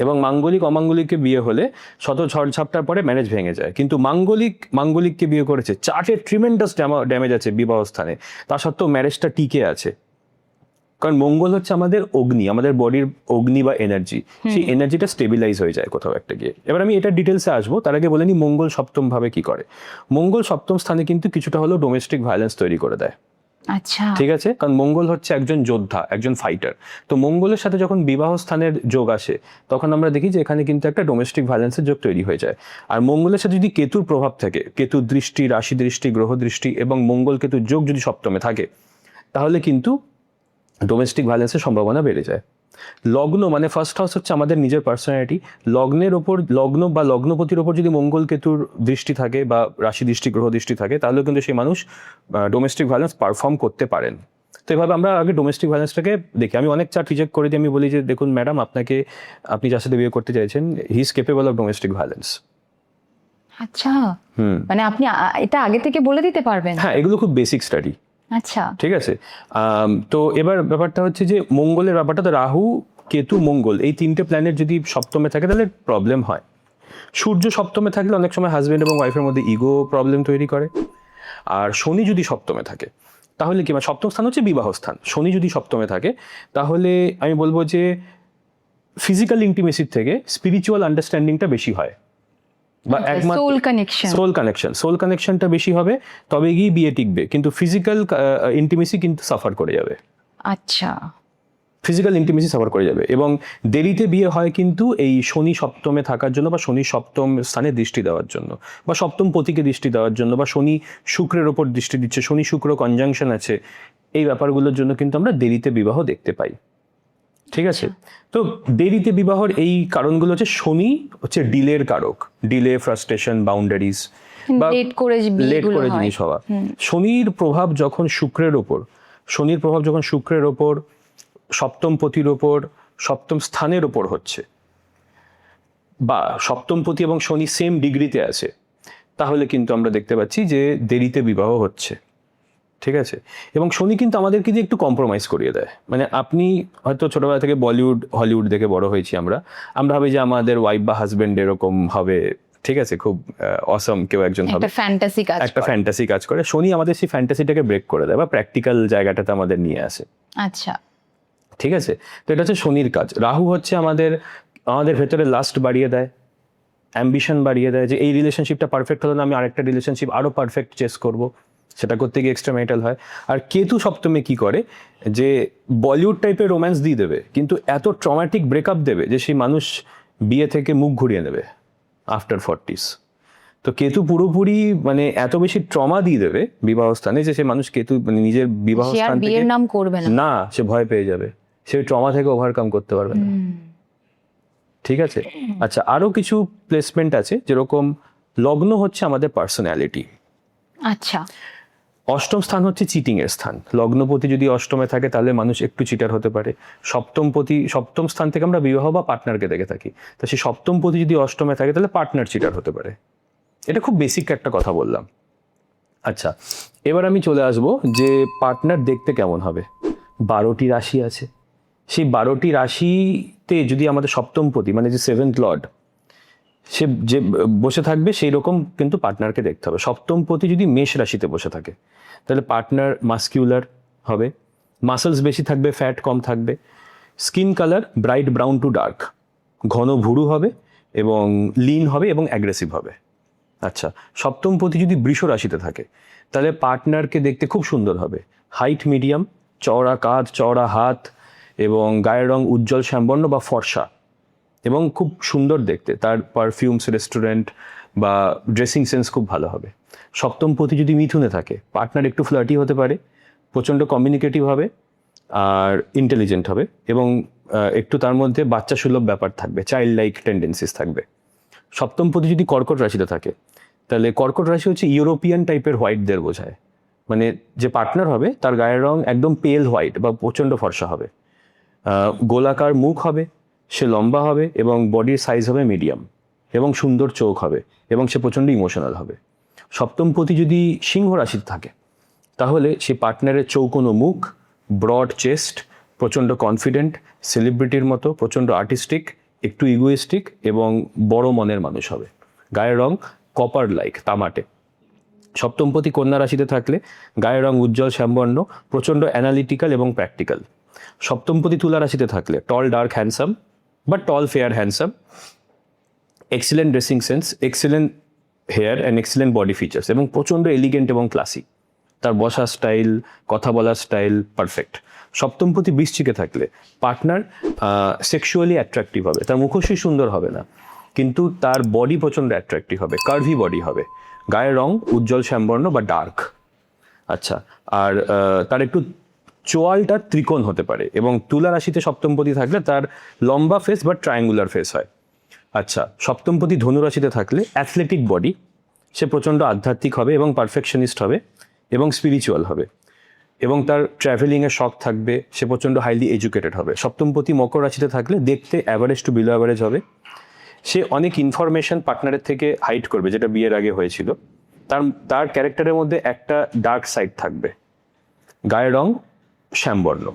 A: এবং মাঙ্গলিক অমাঙ্গলিককে বিয়ে হলে শত ঝড়ঝাপটার পরে ম্যারেজ ভেঙে যায়। কিন্তু মাঙ্গলিককে বিয়ে করেছে, চার্টে ট্রিমেন্ডাস ড্যামেজ আছে বিবাহ স্থানে, তা সত্ত্বেও ম্যারেজটা টিকে আছে, কারণ মঙ্গল হচ্ছে আমাদের অগ্নি, আমাদের বডির অগ্নি বা এনার্জি, সেই এনার্জিটা স্টেবিলাইজ হয়ে যায় কোথাও একটা গিয়ে। এবার আমি এটা ডিটেলসে আসবো, তার আগে বলে নি মঙ্গল সপ্তম ভাবে কি করে। মঙ্গল সপ্তম স্থানে কিন্তু কিছুটা হলেও ডোমেস্টিক ভায়োলেন্স তৈরি করে দেয়।
B: আচ্ছা,
A: ঠিক আছে, কারণ মঙ্গল হচ্ছে একজন যোদ্ধা, একজন ফাইটার। তো মঙ্গলের সাথে যখন বিবাহ স্থানের যোগ আসে তখন আমরা দেখি যে এখানে কিন্তু একটা ডোমেস্টিক ভায়োলেন্সের যোগ তৈরি হয়ে যায়। আর মঙ্গলের সাথে যদি কেতুর প্রভাব থাকে, কেতুর দৃষ্টি, রাশি দৃষ্টি, গ্রহ দৃষ্টি এবং মঙ্গল কেতুর যোগ যদি সপ্তমে থাকে, তাহলে কিন্তু ডোমেস্টিক ভায়োলেন্সের সম্ভাবনা বেড়ে যায়। লগ্ন মানে ফার্স্ট হাউস হচ্ছে আমাদের নিজের পার্সোনালিটি। লগ্নের ওপর, লগ্ন বা লগ্নপতির ওপর যদি মঙ্গল কেতুর দৃষ্টি থাকে বা রাশি দৃষ্টি, গ্রহ দৃষ্টি থাকে, তাহলে কিন্তু সেই মানুষ ডোমেস্টিক ভায়োলেন্স পারফর্ম করতে পারেন। তো এভাবে আমরা আগে ডোমেস্টিক ভায়োলেন্সটাকে দেখি। আমি অনেক চার্ট রিজেক্ট করে দিই, আমি বলি যে দেখুন ম্যাডাম, আপনি যার সাথে বিয়ে করতে চাইছেন, he is capable of domestic violence.
B: আচ্ছা, মানে আপনি এটা আগে থেকে বলে দিতে পারবেন?
A: হ্যাঁ, এগুলো খুব বেসিক স্টাডি।
B: আচ্ছা,
A: ঠিক আছে। তো এবার ব্যাপারটা হচ্ছে যে মঙ্গলের ব্যাপারটা, তো রাহু, কেতু, মঙ্গল এই তিনটে প্ল্যানেট যদি সপ্তমে থাকে তাহলে প্রবলেম হয়। সূর্য সপ্তমে থাকলে অনেক সময় হাজবেন্ড এবং ওয়াইফের মধ্যে ইগো প্রবলেম তৈরি করে। আর শনি যদি সপ্তমে থাকে তাহলে কি, মানে সপ্তম স্থান হচ্ছে বিবাহ স্থান, শনি যদি সপ্তমে থাকে তাহলে আমি বলবো যে ফিজিক্যাল ইন্টিমেসির থেকে স্পিরিচুয়াল আন্ডারস্ট্যান্ডিংটা বেশি হয়, বা সোল কানেকশনটা বেশি হবে, তবে গিয়ে বিয়ে টিকবে। কিন্তু ফিজিক্যাল ইন্টিমেসি কিন্তু সাফার করে যাবে।
B: আচ্ছা,
A: ফিজিক্যাল ইন্টিমেসি সাফার করে যাবে। এবং দেরিতে বিয়ে হয় কিন্তু এই শনি সপ্তমে থাকার জন্য, বা শনি সপ্তম স্থানে দৃষ্টি দেওয়ার জন্য, বা সপ্তম পতিকে দৃষ্টি দেওয়ার জন্য, বা শনি শুক্রের ওপর দৃষ্টি দিচ্ছে, শনি শুক্র কনজাংশন আছে, এই ব্যাপারগুলোর জন্য কিন্তু আমরা দেরিতে বিবাহ দেখতে পাই। ঠিক আছে, তো দেরিতে বিবাহর এই কারণগুলো হচ্ছে, শনি হচ্ছে ডিলের কারক, ডিলে, ফ্রাস্ট্রেশন, বাউন্ডারিজ, বা লেট করে জিনিস হওয়া। শনির প্রভাব যখন শুক্রের ওপর, সপ্তম পতির ওপর, সপ্তম স্থানের ওপর হচ্ছে, বা সপ্তম পতি এবং শনি সেম ডিগ্রিতে আছে, তাহলে কিন্তু আমরা দেখতে পাচ্ছি যে দেরিতে বিবাহ হচ্ছে। ঠিক আছে, এবং শনি কিন্তু আমাদেরকে দিয়ে একটু কম্প্রোমাইজ করিয়ে দেয়। মানে আপনি হয়তো ছোটবেলা থেকে বলিউড, হলিউড দেখে বড় হয়েছি আমরা ভাবি যে আমাদের ওয়াইফ বা হাজবেন্ড এরকম হবে, ঠিক আছে, খুব অসম কেউ একজন হবে, একটা ফ্যান্টাসি কাজ করে। শনি আমাদের সেই ফ্যান্টাসিটাকে ব্রেক করে দেয়, বা প্র্যাকটিক্যাল জায়গাটাতে আমাদের নিয়ে আসে।
B: আচ্ছা,
A: ঠিক আছে, তো এটা হচ্ছে শনির কাজ। রাহু হচ্ছে আমাদের ভেতরে লাস্ট বাড়িয়ে দেয়, অ্যাম্বিশন বাড়িয়ে দেয়, যে এই রিলেশনশিপটা পারফেক্ট হলো না, আমি আরেকটা রিলেশনশিপ আরো পারফেক্ট চেস করব, সেটা করতে গিয়ে এক্সট্রা ম্যারিটাল হয়। আর কেতু সপ্তমে কি করে, যে বলিউড টাইপের রোম্যান্স দিয়ে দেবে, কিন্তু এত ট্রমাটিক ব্রেকআপ দেবে যে সেই মানুষ বিয়ে থেকে মুখ ঘুরিয়ে নেবে আফটার 40s। তো কেতু পুরোপুরি মানে এত বেশি ট্রমা দিয়ে দেবে বিবাহ স্থানে, যে সে মানুষ কেতু মানে নিজের বিবাহ স্থান থেকে
B: বিয়ের নাম করবে না,
A: সে ভয় পেয়ে যাবে, সে ট্রমা থেকে ওভারকাম করতে পারবে না। ঠিক আছে, আচ্ছা, আরো কিছু প্লেসমেন্ট আছে, যেরকম লগ্ন হচ্ছে আমাদের পার্সোনালিটি।
B: আচ্ছা,
A: অষ্টম স্থান হচ্ছে চিটিং এর স্থান। লগ্নপতি যদি অষ্টমে থাকে তাহলে মানুষ একটু চিটার হতে পারে। সপ্তম স্থান থেকে আমরা বিবাহ বা পার্টনারকে দেখে থাকি, তো সেই সপ্তম পতি যদি অষ্টমে থাকে তাহলে পার্টনার চিটার হতে পারে। এটা খুব বেসিক একটা কথা বললাম। আচ্ছা, এবার আমি চলে আসবো যে পার্টনার দেখতে কেমন হবে। 12টি রাশি আছে, সেই 12টি রাশিতে যদি আমাদের সপ্তম পতি মানে যে 7th লর্ড সে যে বসে থাকবে, সেই রকম কিন্তু পার্টনারকে দেখতে হবে। সপ্তম পতি যদি মেষ রাশিতে বসে থাকে তাহলে পার্টনার মাস্কিউলার হবে, মাসলস বেশি থাকবে, ফ্যাট কম থাকবে, skin colour bright brown to dark, ঘন ভুরু হবে এবং লিন হবে এবং অ্যাগ্রেসিভ হবে। আচ্ছা, সপ্তম পতি যদি বৃষ রাশিতে থাকে তাহলে পার্টনারকে দেখতে খুব সুন্দর হবে, হাইট মিডিয়াম, চওড়া কাঁধ, চওড়া হাত এবং গায়ের রং উজ্জ্বল শ্যামবর্ণ বা ফর্সা এবং খুব সুন্দর দেখতে, তার পারফিউমস, রেস্টুরেন্ট বা ড্রেসিং সেন্স খুব ভালো হবে। সপ্তম পতি যদি মিথুনে থাকে, পার্টনার একটু ফ্লার্টি হতে পারে, প্রচণ্ড কমিউনিকেটিভ হবে আর ইন্টেলিজেন্ট হবে এবং একটু তার মধ্যে বাচ্চা সুলভ ব্যাপার থাকবে, চাইল্ড লাইক টেন্ডেন্সিস থাকবে। সপ্তম পতি যদি কর্কট রাশিতে থাকে তাহলে কর্কট রাশি হচ্ছে ইউরোপিয়ান টাইপের হোয়াইটদের বোঝায়, মানে যে পার্টনার হবে তার গায়ের রং একদম পেল হোয়াইট বা প্রচণ্ড ফর্সা হবে, গোলাকার মুখ হবে, সে লম্বা হবে এবং বডির সাইজ হবে মিডিয়াম এবং সুন্দর চোখ হবে এবং সে প্রচণ্ড ইমোশনাল হবে। সপ্তম পতি যদি সিংহ রাশিতে থাকে তাহলে সে পার্টনারের চৌকোনো মুখ, ব্রড চেস্ট, প্রচণ্ড কনফিডেন্ট, সেলিব্রিটির মতো, প্রচণ্ড আর্টিস্টিক, একটু ইগোয়েস্টিক এবং বড় মনের মানুষ হবে। গায়ের রং কপার লাইক, তামাটে। সপ্তম পতি কন্যা রাশিতে থাকলে গায়ের রং উজ্জ্বল শ্যামবর্ণ, প্রচণ্ড অ্যানালিটিক্যাল এবং প্র্যাকটিক্যাল, সপ্তমপতি তুলা রাশিতে থাকলে টল ডার্ক হ্যান্ডসাম বা tall fair handsome, excellent dressing sense, excellent hair and excellent body features এবং প্রচণ্ড এলিগেন্ট এবং ক্লাসি। তার বসার স্টাইল, কথা বলার স্টাইল পারফেক্ট। সপ্তমপতি বৃশ্চিকে থাকলে পার্টনার সেক্সুয়ালি অ্যাট্রাকটিভ হবে, তার মুখোশই সুন্দর হবে না কিন্তু তার বডি প্রচণ্ড অ্যাট্রাকটিভ হবে, কার্ভি বডি হবে, গায়ের রং উজ্জ্বল শ্যামবর্ণ বা ডার্ক। আচ্ছা, আর তার একটু চোয়ালটা ত্রিকোণ হতে পারে এবং তুলা রাশিতে সপ্তমপতি থাকলে তার লম্বা ফেস বা ট্রায়াঙ্গুলার ফেস হয়। আচ্ছা, সপ্তমপতি ধনু রাশিতে থাকলে অ্যাথলেটিক বডি, সে প্রচণ্ড আধ্যাত্মিক হবে এবং পারফেকশনিস্ট হবে এবং স্পিরিচুয়াল হবে এবং তার ট্রাভেলিংয়ের শখ থাকবে, সে প্রচণ্ড হাইলি এডুকেটেড হবে। সপ্তমপতি মকর রাশিতে থাকলে দেখতে অ্যাভারেজ টু বিলো অ্যাভারেজ হবে, সে অনেক ইনফরমেশন পার্টনারের থেকে হাইড করবে যেটা বিয়ের আগে হয়েছিল, তার ক্যারেক্টারের মধ্যে একটা ডার্ক সাইড থাকবে, গায়ের রং শ্যামবর্ণ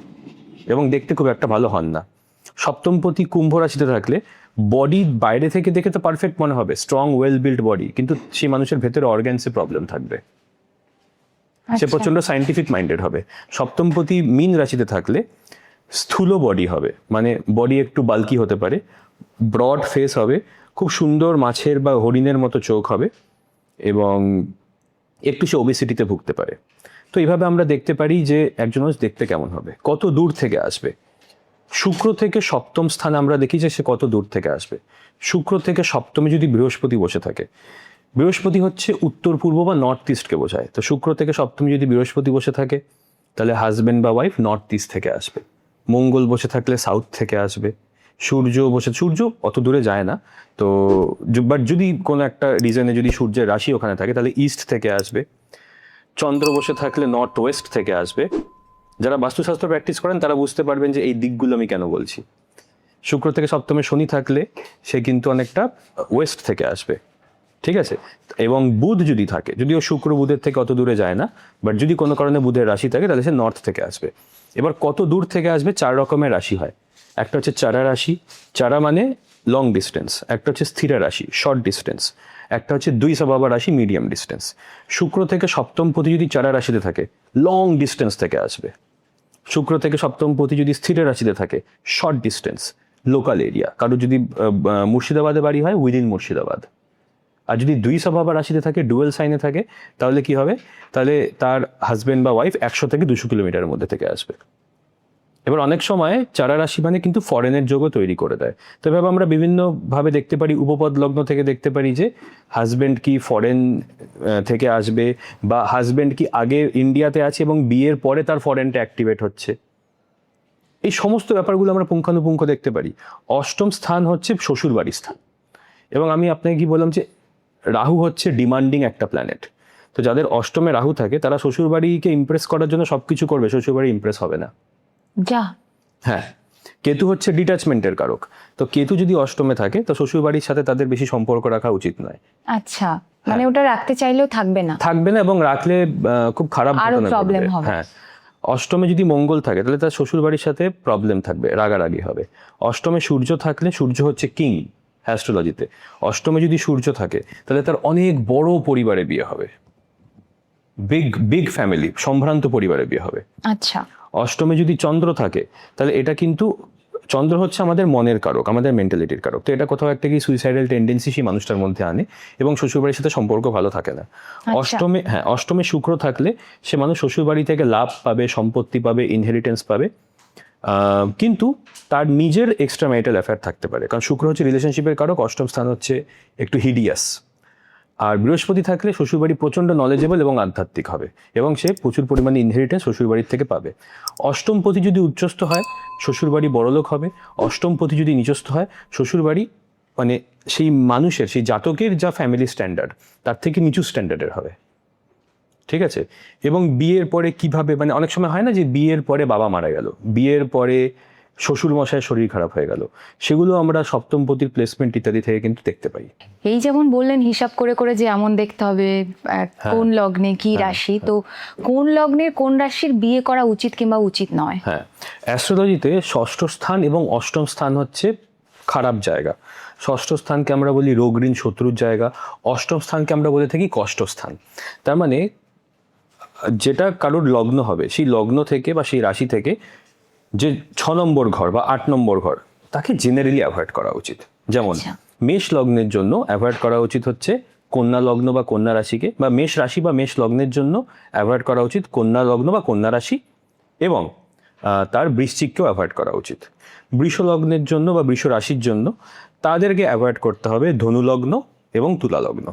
A: এবং দেখতে খুব একটা ভালো হন না। সপ্তমপতি কুম্ভ রাশিতে থাকলে বডি বাইরে থেকে দেখে তো পারফেক্ট মনে হবে, স্ট্রং ওয়েল বিল্ড বডি, কিন্তু সেই মানুষের ভেতরে অর্গ্যানসে প্রবলেম থাকবে, সে প্রচণ্ড সায়েন্টিফিক মাইন্ডেড হবে। সপ্তমপতি মীন রাশিতে থাকলে স্থূল বডি হবে, মানে বডি একটু বাল্কি হতে পারে, ব্রড ফেস হবে, খুব সুন্দর মাছের বা হরিণের মতো চোখ হবে এবং একটু সে ওবেসিটিতে ভুগতে পারে। তো এইভাবে আমরা দেখতে পারি যে একজন মানুষ দেখতে কেমন হবে, কত দূর থেকে আসবে। শুক্র থেকে সপ্তম স্থানে আমরা দেখি যে সে কত দূর থেকে আসবে। শুক্র থেকে সপ্তমে যদি বৃহস্পতি বসে থাকে, বৃহস্পতি হচ্ছে উত্তর পূর্ব বা নর্থ ইস্টকে বোঝায়, তো শুক্র থেকে সপ্তমে যদি বৃহস্পতি বসে থাকে তাহলে হাজব্যান্ড বা ওয়াইফ নর্থ ইস্ট থেকে আসবে। মঙ্গল বসে থাকলে সাউথ থেকে আসবে। সূর্য অত দূরে যায় না, তো বাট যদি কোনো একটা রিজনে যদি সূর্যের রাশি ওখানে থাকে তাহলে ইস্ট থেকে আসবে। চন্দ্র বসে থাকলে নর্থ ওয়েস্ট থেকে আসবে। যারা বাস্তুশাস্ত্র প্র্যাকটিস করেন তারা বুঝতে পারবেন যে এই দিকগুলো আমি কেন বলছি। শুক্র থেকে সপ্তমে শনি থাকলে সে কিন্তু অনেকটা ওয়েস্ট থেকে আসবে, ঠিক আছে। এবং বুধ যদি থাকে, যদিও শুক্র বুধের থেকে অত দূরে যায় না, বাট যদি কোনো কারণে বুধের রাশি থাকে তাহলে সে নর্থ থেকে আসবে। এবার কত দূর থেকে আসবে, 4 রকমের রাশি হয়। একটা হচ্ছে চারা রাশি, চারা মানে লং ডিস্টেন্স, একটা হচ্ছে স্থিরা রাশি শর্ট ডিস্টেন্স, একটা হচ্ছে দুই স্বভাবা রাশি মিডিয়াম ডিস্টেন্স। শুক্র থেকে সপ্তমপতি যদি চারা রাশিতে থাকে লং ডিস্টেন্স থেকে আসবে। শুক্র থেকে সপ্তমপতি যদি স্থির রাশিতে থাকে শর্ট ডিস্টেন্স, লোকাল এরিয়া, কারো যদি মুর্শিদাবাদে বাড়ি হয় উইদিন মুর্শিদাবাদ। আর যদি দুই স্বভাবা রাশিতে থাকে, ডুয়েল সাইনে থাকে, তাহলে কি হবে, তাহলে তার হাজব্যান্ড বা ওয়াইফ 100 থেকে 200 কিলোমিটারের মধ্যে থেকে আসবে। এবার অনেক সময় চারা রাশি মানে কিন্তু ফরেনের যোগও তৈরি করে দেয়। তো এভাবে আমরা বিভিন্নভাবে দেখতে পারি, উপপদ লগ্ন থেকে দেখতে পারি যে হাজব্যান্ড কি ফরেন থেকে আসবে বা হাজব্যান্ড কি আগে ইন্ডিয়াতে আছে এবং বিয়ের পরে তার ফরেনটা অ্যাক্টিভেট হচ্ছে। এই সমস্ত ব্যাপারগুলো আমরা পুঙ্খানুপুঙ্খ দেখতে পারি। অষ্টম স্থান হচ্ছে শ্বশুর বাড়ির স্থান এবং আমি আপনাকে কি বললাম যে রাহু হচ্ছে ডিমান্ডিং একটা প্ল্যানেট। তো যাদের অষ্টমে রাহু থাকে তারা শ্বশুরবাড়িকে ইমপ্রেস করার জন্য সবকিছু করবে, শ্বশুরবাড়ি ইমপ্রেস হবে না।
B: যা
A: হ্যাঁ, কেতু হচ্ছে ডিট্যাচমেন্টের কারক। তো কেতু যদি অষ্টমে থাকে তো শ্বশুরবাড়ির সাথে তাদের বেশি সম্পর্ক রাখা উচিত নয়।
B: আচ্ছা, মানে ওটা রাখতে চাইলেও থাকবে না
A: এবং রাখলে খুব খারাপ
B: আরো
A: ঘটনা
B: প্রবলেম
A: ঘটবে।
B: হবে।
A: হ্যাঁ, অষ্টমে যদি মঙ্গল থাকে তাহলে তার শ্বশুরবাড়ির সাথে প্রবলেম থাকবে, রাগারাগি হবে। অষ্টমে সূর্য থাকলে, সূর্য হচ্ছে কিং অ্যাস্ট্রোলজিতে, অষ্টমে যদি সূর্য থাকে তাহলে তার অনেক বড় পরিবারে বিয়ে হবে, বিগ ফ্যামিলি, সম্ভ্রান্ত পরিবারে বিয়ে হবে।
B: আচ্ছা,
A: অষ্টমে যদি চন্দ্র থাকে তাহলে এটা কিন্তু, চন্দ্র হচ্ছে আমাদের মনের কারক, আমাদের মেন্টালিটির কারক, তো এটা কোথাও একটা কি সুইসাইডাল টেন্ডেন্সি সেই মানুষটার মধ্যে আনে এবং শ্বশুরবাড়ির সাথে সম্পর্ক ভালো থাকে না। অষ্টমে শুক্র থাকলে সে মানুষ শ্বশুরবাড়ি থেকে লাভ পাবে, সম্পত্তি পাবে, ইনহেরিটেন্স পাবে, কিন্তু তার নিজের এক্সট্রা ম্যারিটাল অ্যাফেয়ার থাকতে পারে, কারণ শুক্র হচ্ছে রিলেশনশিপের কারক, অষ্টম স্থান হচ্ছে একটু হিডিয়াস। আর বৃহস্পতি থাকলে শ্বশুরবাড়ি প্রচণ্ড নলেজেবল এবং আধ্যাত্মিক হবে এবং সে প্রচুর পরিমাণে ইনহেরিটেন্স শ্বশুরবাড়ির থেকে পাবে। অষ্টমপতি যদি উচ্চস্থ হয় শ্বশুরবাড়ি বড়লোক হবে, অষ্টমপতি যদি নিচস্থ হয় শ্বশুরবাড়ি মানে সেই মানুষের, সেই জাতকের যা ফ্যামিলি স্ট্যান্ডার্ড তার থেকে নিচু স্ট্যান্ডার্ডের হবে, ঠিক আছে। এবং বিয়ের পরে কিভাবে, মানে অনেক সময় হয় না যে বিয়ের পরে বাবা মারা গেল, বিয়ের পরে শ্বশুর মশাইয়ের শরীর খারাপ হয়ে গেল, সেগুলো আমরা সপ্তমপতির প্লেসমেন্ট ইত্যাদি থেকে কিন্তু দেখতে পাই।
B: এই যেমন বললেন হিসাব করে করে যে এমন দেখতে হবে কোন লগ্নে কি রাশি, তো কোন লগ্নের কোন রাশির বিয়ে করা উচিত কিংবা উচিত নয়।
A: হ্যাঁ, অ্যাস্ট্রোলজিতে ষষ্ঠ স্থান এবং অষ্টম স্থান হচ্ছে খারাপ জায়গা। ষষ্ঠ স্থানকে আমরা বলি রোগ ঋণ শত্রুর জায়গা, অষ্টম স্থানকে আমরা বলে থাকি কষ্টস্থান। তার মানে যেটা কারোর লগ্ন হবে সেই লগ্ন থেকে বা সেই রাশি থেকে যে 6 নম্বর ঘর বা 8 নম্বর ঘর তাকে জেনারেলি অ্যাভয়েড করা উচিত। যেমন
B: আচ্ছা।
A: মেষ লগ্নের জন্য অ্যাভয়েড করা উচিত হচ্ছে কন্যা লগ্ন বা কন্যা রাশিকে, বা মেষ রাশি বা মেষ লগ্নের জন্য অ্যাভয়েড করা উচিত কন্যা লগ্ন বা কন্যা রাশি, এবং তার বৃশ্চিককেও অ্যাভয়েড করা উচিত। বৃষ লগ্নের জন্য বা বৃষ রাশির জন্য তাদেরকে অ্যাভয়েড করতে হবে ধনু লগ্ন এবং তুলা লগ্ন।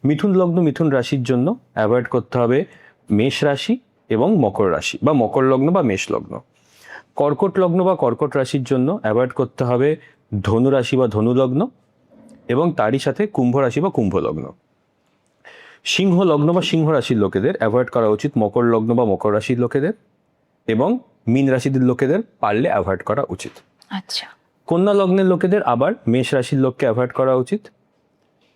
A: মিথুন লগ্ন মিথুন রাশির জন্য অ্যাভয়েড করতে হবে মেষ রাশি এবং মকর রাশি বা মকর লগ্ন বা মেষ লগ্ন। কর্কট লগ্ন বা কর্কট রাশির জন্য অ্যাভয়েড করতে হবে ধনু রাশি বা ধনু লগ্ন, এবং তারই সাথে কুম্ভ রাশি বা কুম্ভ লগ্ন। সিংহ লগ্ন বা সিংহ রাশির লোকেদের অ্যাভয়েড করা উচিত মকর লগ্ন বা মকর রাশির লোকেদের, এবং মীন রাশির লোকেদের পারলে অ্যাভয়েড করা উচিত।
B: আচ্ছা।
A: কন্যা লগ্নের লোকেদের আবার মেষ রাশির লোককে অ্যাভয়েড করা উচিত,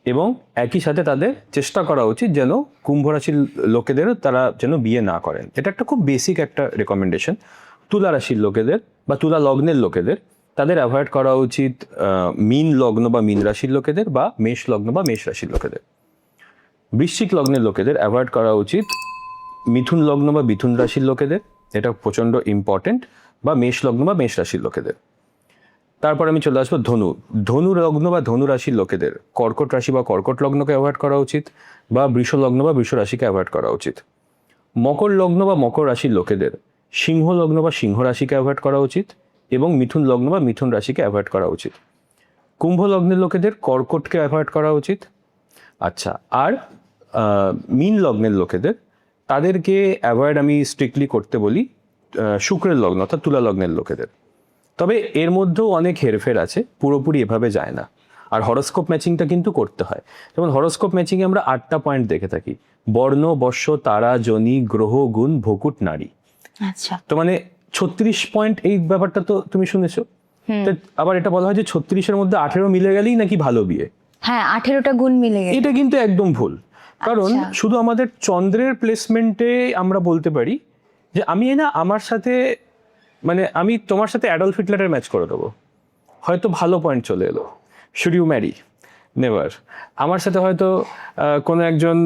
A: এবং একই সাথে তাদের চেষ্টা করা উচিত যেন কুম্ভ রাশির লোকেদেরও তারা যেন বিয়ে না করেন। এটা একটা খুব বেসিক একটা রেকমেন্ডেশন। তুলা রাশির লোকেদের বা তুলা লগ্নের লোকেদের তাদের অ্যাভয়েড করা উচিত মীন লগ্ন বা মীন রাশির লোকেদের বা মেষ লগ্ন বা মেষ রাশির লোকেদের। বৃশ্চিক লগ্নের লোকেদের অ্যাভয়েড করা উচিত মিথুন লগ্ন বা মিথুন রাশির লোকেদের, এটা প্রচণ্ড ইম্পর্টেন্ট, বা মেষ লগ্ন বা মেষ রাশির লোকেদের। তারপর আমি চলে আসবো ধনু লগ্ন বা ধনু রাশির লোকেদের কর্কট রাশি বা কর্কট লগ্নকে অ্যাভয়েড করা উচিত, বা বৃষ লগ্ন বা বৃষ রাশিকে অ্যাভয়েড করা উচিত। মকর লগ্ন বা মকর রাশির লোকেদের সিংহ লগ্ন বা সিংহ রাশিকে অ্যাভয়েড করা উচিত, এবং মিথুন লগ্ন বা মিথুন রাশিকে অ্যাভয়েড করা উচিত। কুম্ভ লগ্নের লোকেদের কর্কটকে অ্যাভয়েড করা উচিত। আচ্ছা, আর মীন লগ্নের লোকেদের তাদেরকে অ্যাভয়েড আমি স্ট্রিক্টলি করতে বলি শুক্রের লগ্ন অর্থাৎ তুলা লগ্নের লোকেদের। তবে এর মধ্যেও অনেক হেরফের আছে, পুরোপুরি এভাবে যায় না। আর হরোস্কোপ ম্যাচিংটা কিন্তু করতে হয়। যেমন হরোস্কোপ ম্যাচিংয়ে আমরা 8টা পয়েন্ট দেখে থাকি: বর্ণ, বর্ষ, তারা, জনি, গ্রহ, গুণ, ভকুট, নারী।
B: আচ্ছা।
A: তো মানে 36 পয়েন্ট, এই ব্যাপারটা তো তুমি শুনেছো। তো আবার এটা বলা হয় যে 36-এর মধ্যে 18 মিলে গেলেই নাকি ভালো বিয়ে।
B: হ্যাঁ, 18টা গুণ মিলে গেছে।
A: এটা কিন্তু একদম ভুল। কারণ
B: আচ্ছা।
A: শুধু আমাদের চন্দ্রের প্লেসমেন্টে আমরা বলতে পারি যে আমি না আমার সাথে মানে আমি তোমার সাথে অ্যাডলফ হিটলারের ম্যাচ করে দেবো, হয়তো ভালো পয়েন্ট চলে এলো, শুড ইউ ম্যারি? নেভার। আমার সাথে হয়তো কোনো একজন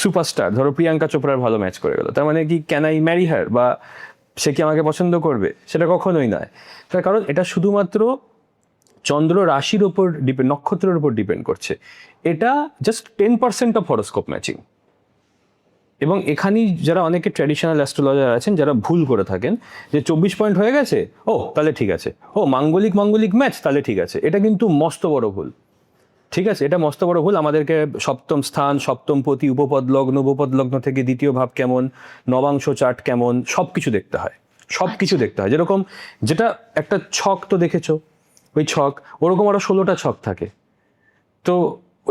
A: সুপারস্টার, ধরো প্রিয়াঙ্কা চোপড়ার ভালো ম্যাচ করে গেলো, তার মানে কি ক্যান আই ম্যারি হার, বা সে কি আমাকে পছন্দ করবে? সেটা কখনোই নয়। তার কারণ এটা শুধুমাত্র চন্দ্র রাশির ওপর ডিপেন্ড, নক্ষত্রের উপর ডিপেন্ড করছে। এটা জাস্ট 10% অফ হরোস্কোপ ম্যাচিং। এবং এখানেই যারা অনেকে ট্র্যাডিশনাল অ্যাস্ট্রোলজার আছেন যারা ভুল করে থাকেন যে 24 পয়েন্ট হয়ে গেছে, ও তাহলে ঠিক আছে, ও মাঙ্গলিক ম্যাচ তাহলে ঠিক আছে। এটা কিন্তু মস্ত বড় ভুল। ঠিক আছে, এটা মস্ত বড় ভুল। আমাদেরকে সপ্তম স্থান, সপ্তম পতি, উপপদ লগ্ন থেকে দ্বিতীয় ভাব কেমন, নবাংশ চার্ট কেমন, সব কিছু দেখতে হয়। সব কিছু দেখতে হয়। যেরকম যেটা একটা ছক তো দেখেছো, ওই ছক ওরকম আরো 16টা ছক থাকে। তো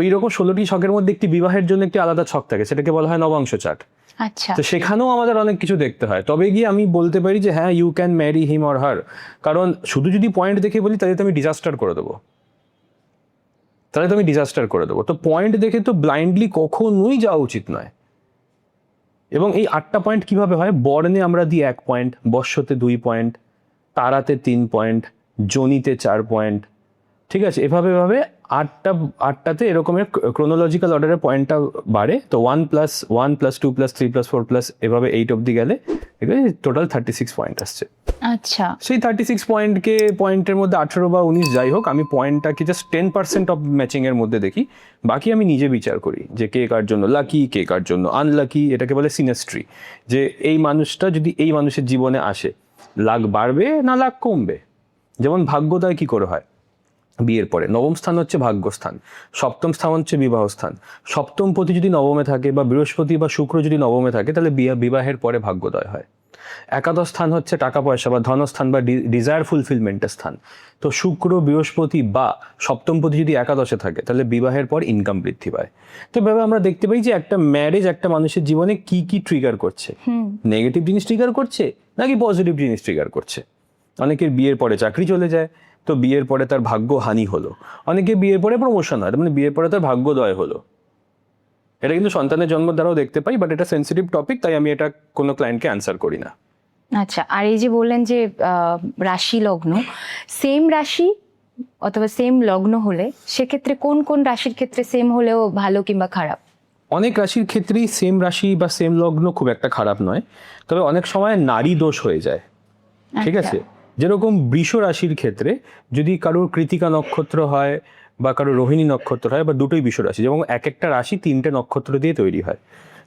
A: ওই রকম 16টি ছকের মধ্যে একটি বিবাহের জন্য একটি আলাদা ছক থাকে, সেটাকে বলা হয় নবাংশ চার্ট।
B: আচ্ছা।
A: তো সেখানেও আমাদের অনেক কিছু দেখতে হয়, তবে গিয়ে আমি বলতে পারি যে হ্যাঁ, you can marry him or her. কারণ শুধু যদি পয়েন্ট দেখে বলি তাহলে তো আমি ডিজাস্টার করে দেবো, তো পয়েন্ট দেখে তো ব্লাইন্ডলি কখনোই যাওয়া উচিত নয়। এবং এই 8টা পয়েন্ট কিভাবে হয়? বর্ণে আমরা দিই 1 পয়েন্ট, বর্ষতে 2 পয়েন্ট, তারাতে 3 পয়েন্ট, জনিতে 4 পয়েন্ট। ঠিক আছে, এভাবে আটটাতে এরকমের ক্রোনোলজিক্যাল অর্ডারে পয়েন্টটা বাড়ে। তো 1 + 1 + 2 + 3 + 4 এভাবে 8 অবধি গেলে টোটাল 36 পয়েন্ট আসছে।
B: আচ্ছা।
A: সেই 36 পয়েন্টের মধ্যে 18 বা 19 যাই হোক, আমি পয়েন্টটাকে জাস্ট 10% অফ ম্যাচিংয়ের মধ্যে দেখি। বাকি আমি নিজে বিচার করি যে কে কার জন্য লাকি, কে কার জন্য আনলাকি। এটাকে বলে সিনেস্ট্রি, যে এই মানুষটা যদি এই মানুষের জীবনে আসে, লাক বাড়বে না লাক কমবে। যেমন ভাগ্যোদয় কি করে হয়? বিয়ের পরে নবম স্থান হচ্ছে ভাগ্যস্থান, সপ্তম স্থান হচ্ছে বিবাহ স্থান। সপ্তম পতি যদি নবমে থাকে বা বৃহস্পতি বা শুক্র যদি নবমে থাকে তাহলে বিবাহের পরে ভাগ্যোদয় হয়। একাদশ স্থান হচ্ছে টাকা পয়সা বা ধনস্থান বা ডিজায়ার ফুলফিলমেন্টের স্থান। তো শুক্র, বৃহস্পতি বা সপ্তমপতি যদি একাদশে থাকে তাহলে বিবাহের পর ইনকাম বৃদ্ধি পায়। তো এভাবে আমরা দেখতে পাই যে একটা ম্যারেজ একটা মানুষের জীবনে কি কি ট্রিগার করছে, নেগেটিভ জিনিস ট্রিগার করছে নাকি পজিটিভ জিনিস ট্রিগার করছে। অনেকের বিয়ের পরে চাকরি চলে যায়, তো বিয়ের পরে তার ভাগ্য হানি হলো। অনেকে বিয়ের পরে প্রমোশন হয়, মানে বিয়ের পরে তার ভাগ্যোদয় হলো। এটা কিন্তু সন্তানের জন্ম দ্বারাও দেখতে পাই, বাট এটা সেন্সিটিভ টপিক, তাই আমি এটা কোনো ক্লায়েন্টকে অ্যান্সার করি না।
B: আচ্ছা, আর এই যে বললেন যে রাশি লগ্ন, সেম রাশি অথবা সেম লগ্ন হলে সেক্ষেত্রে কোন কোন রাশির ক্ষেত্রে সেম হলেও ভালো কিংবা খারাপ?
A: অনেক রাশির ক্ষেত্রেই সেম রাশি বা সেম লগ্ন খুব একটা খারাপ নয়, তবে অনেক সময় নারী দোষ হয়ে যায়। ঠিক
B: আচ্ছা।
A: আছে, যেরকম বৃষ রাশির ক্ষেত্রে যদি কারোর কৃতিকা নক্ষত্র হয় বা কারোর রোহিণী নক্ষত্র হয়, বা দুটোই বৃষ রাশি, যেমন এক একটা রাশি 3টে নক্ষত্র দিয়ে তৈরি হয়।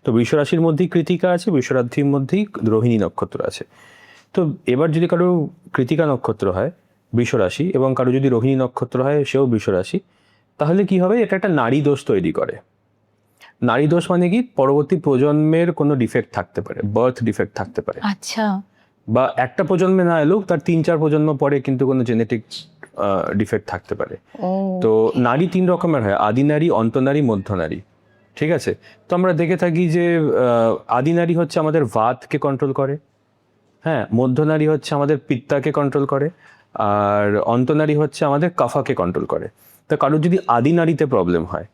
A: তো বৃষ রাশির মধ্যেই কৃতিকা আছে, বৃষ রাশির মধ্যেই রোহিণী নক্ষত্র আছে। তো এবার যদি কারো কৃতিকা নক্ষত্র হয় বৃষ রাশি, এবং কারো যদি রোহিণী নক্ষত্র হয় সেও বৃষ রাশি, তাহলে কি হবে, এটা একটা নারী দোষ তৈরি করে। নারী দোষ মানে কি, পরবর্তী প্রজন্মের কোনো ডিফেক্ট থাকতে পারে, বার্থ ডিফেক্ট থাকতে পারে,
B: আচ্ছা।
A: বা একটা প্রজন্মে না এলেও তার 3-4 প্রজন্ম পরে কিন্তু কোনো জেনেটিক ডিফেক্ট থাকতে পারে।
B: ও।
A: তো নারী 3 রকমের হয়, আদি নারী, অন্তনারী, মধ্য নারী। ঠিক আছে, তো আমরা দেখে থাকি যে আদি নারী হচ্ছে আমাদের বাতকে কন্ট্রোল করে, হ্যাঁ, মধ্য নারী হচ্ছে আমাদের পিত্তাকে কন্ট্রোল করে, আর অন্তনারী হচ্ছে আমাদের কাফাকে কন্ট্রোল করে। তো কারোর যদি আদি নারীতে প্রবলেম হয়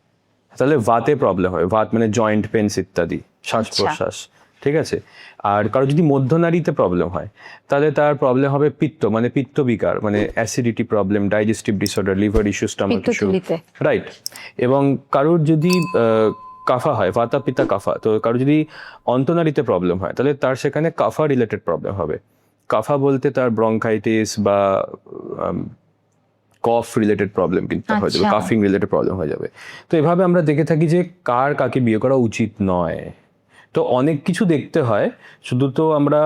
A: তাহলে বাতে প্রবলেম হয়, বাত মানে জয়েন্ট পেনস ইত্যাদি, শ্বাস প্রশ্বাস, ঠিক আছে। আর কারো যদি মধ্য নারীতে প্রবলেম হয় তাহলে তার প্রবলেম হবে পিত্ত, মানে পিত্ত বিকার, মানে acidity problem, digestive disorder, liver issue, stomach issue,
B: পিত্তথলিতে।
A: রাইট। এবং কারোর যদি কাফা হয়, ভাতা পিতা কাফা, তো কারো যদি অন্তনারীতে প্রবলেম হয় তাহলে তার সেখানে কাফা রিলেটেড প্রবলেম হবে। কাফা বলতে তার ব্রঙ্কাইটিস বা কফ রিলেটেড প্রবলেম কিন্তু হয়ে যাবে,
B: আচ্ছা।
A: কাফিং রিলেটেড প্রবলেম হয়ে যাবে। তো এভাবে আমরা দেখে থাকি যে কার কাকে বিয়ে করা উচিত নয়। তো অনেক কিছু দেখতে হয়, শুধু তো আমরা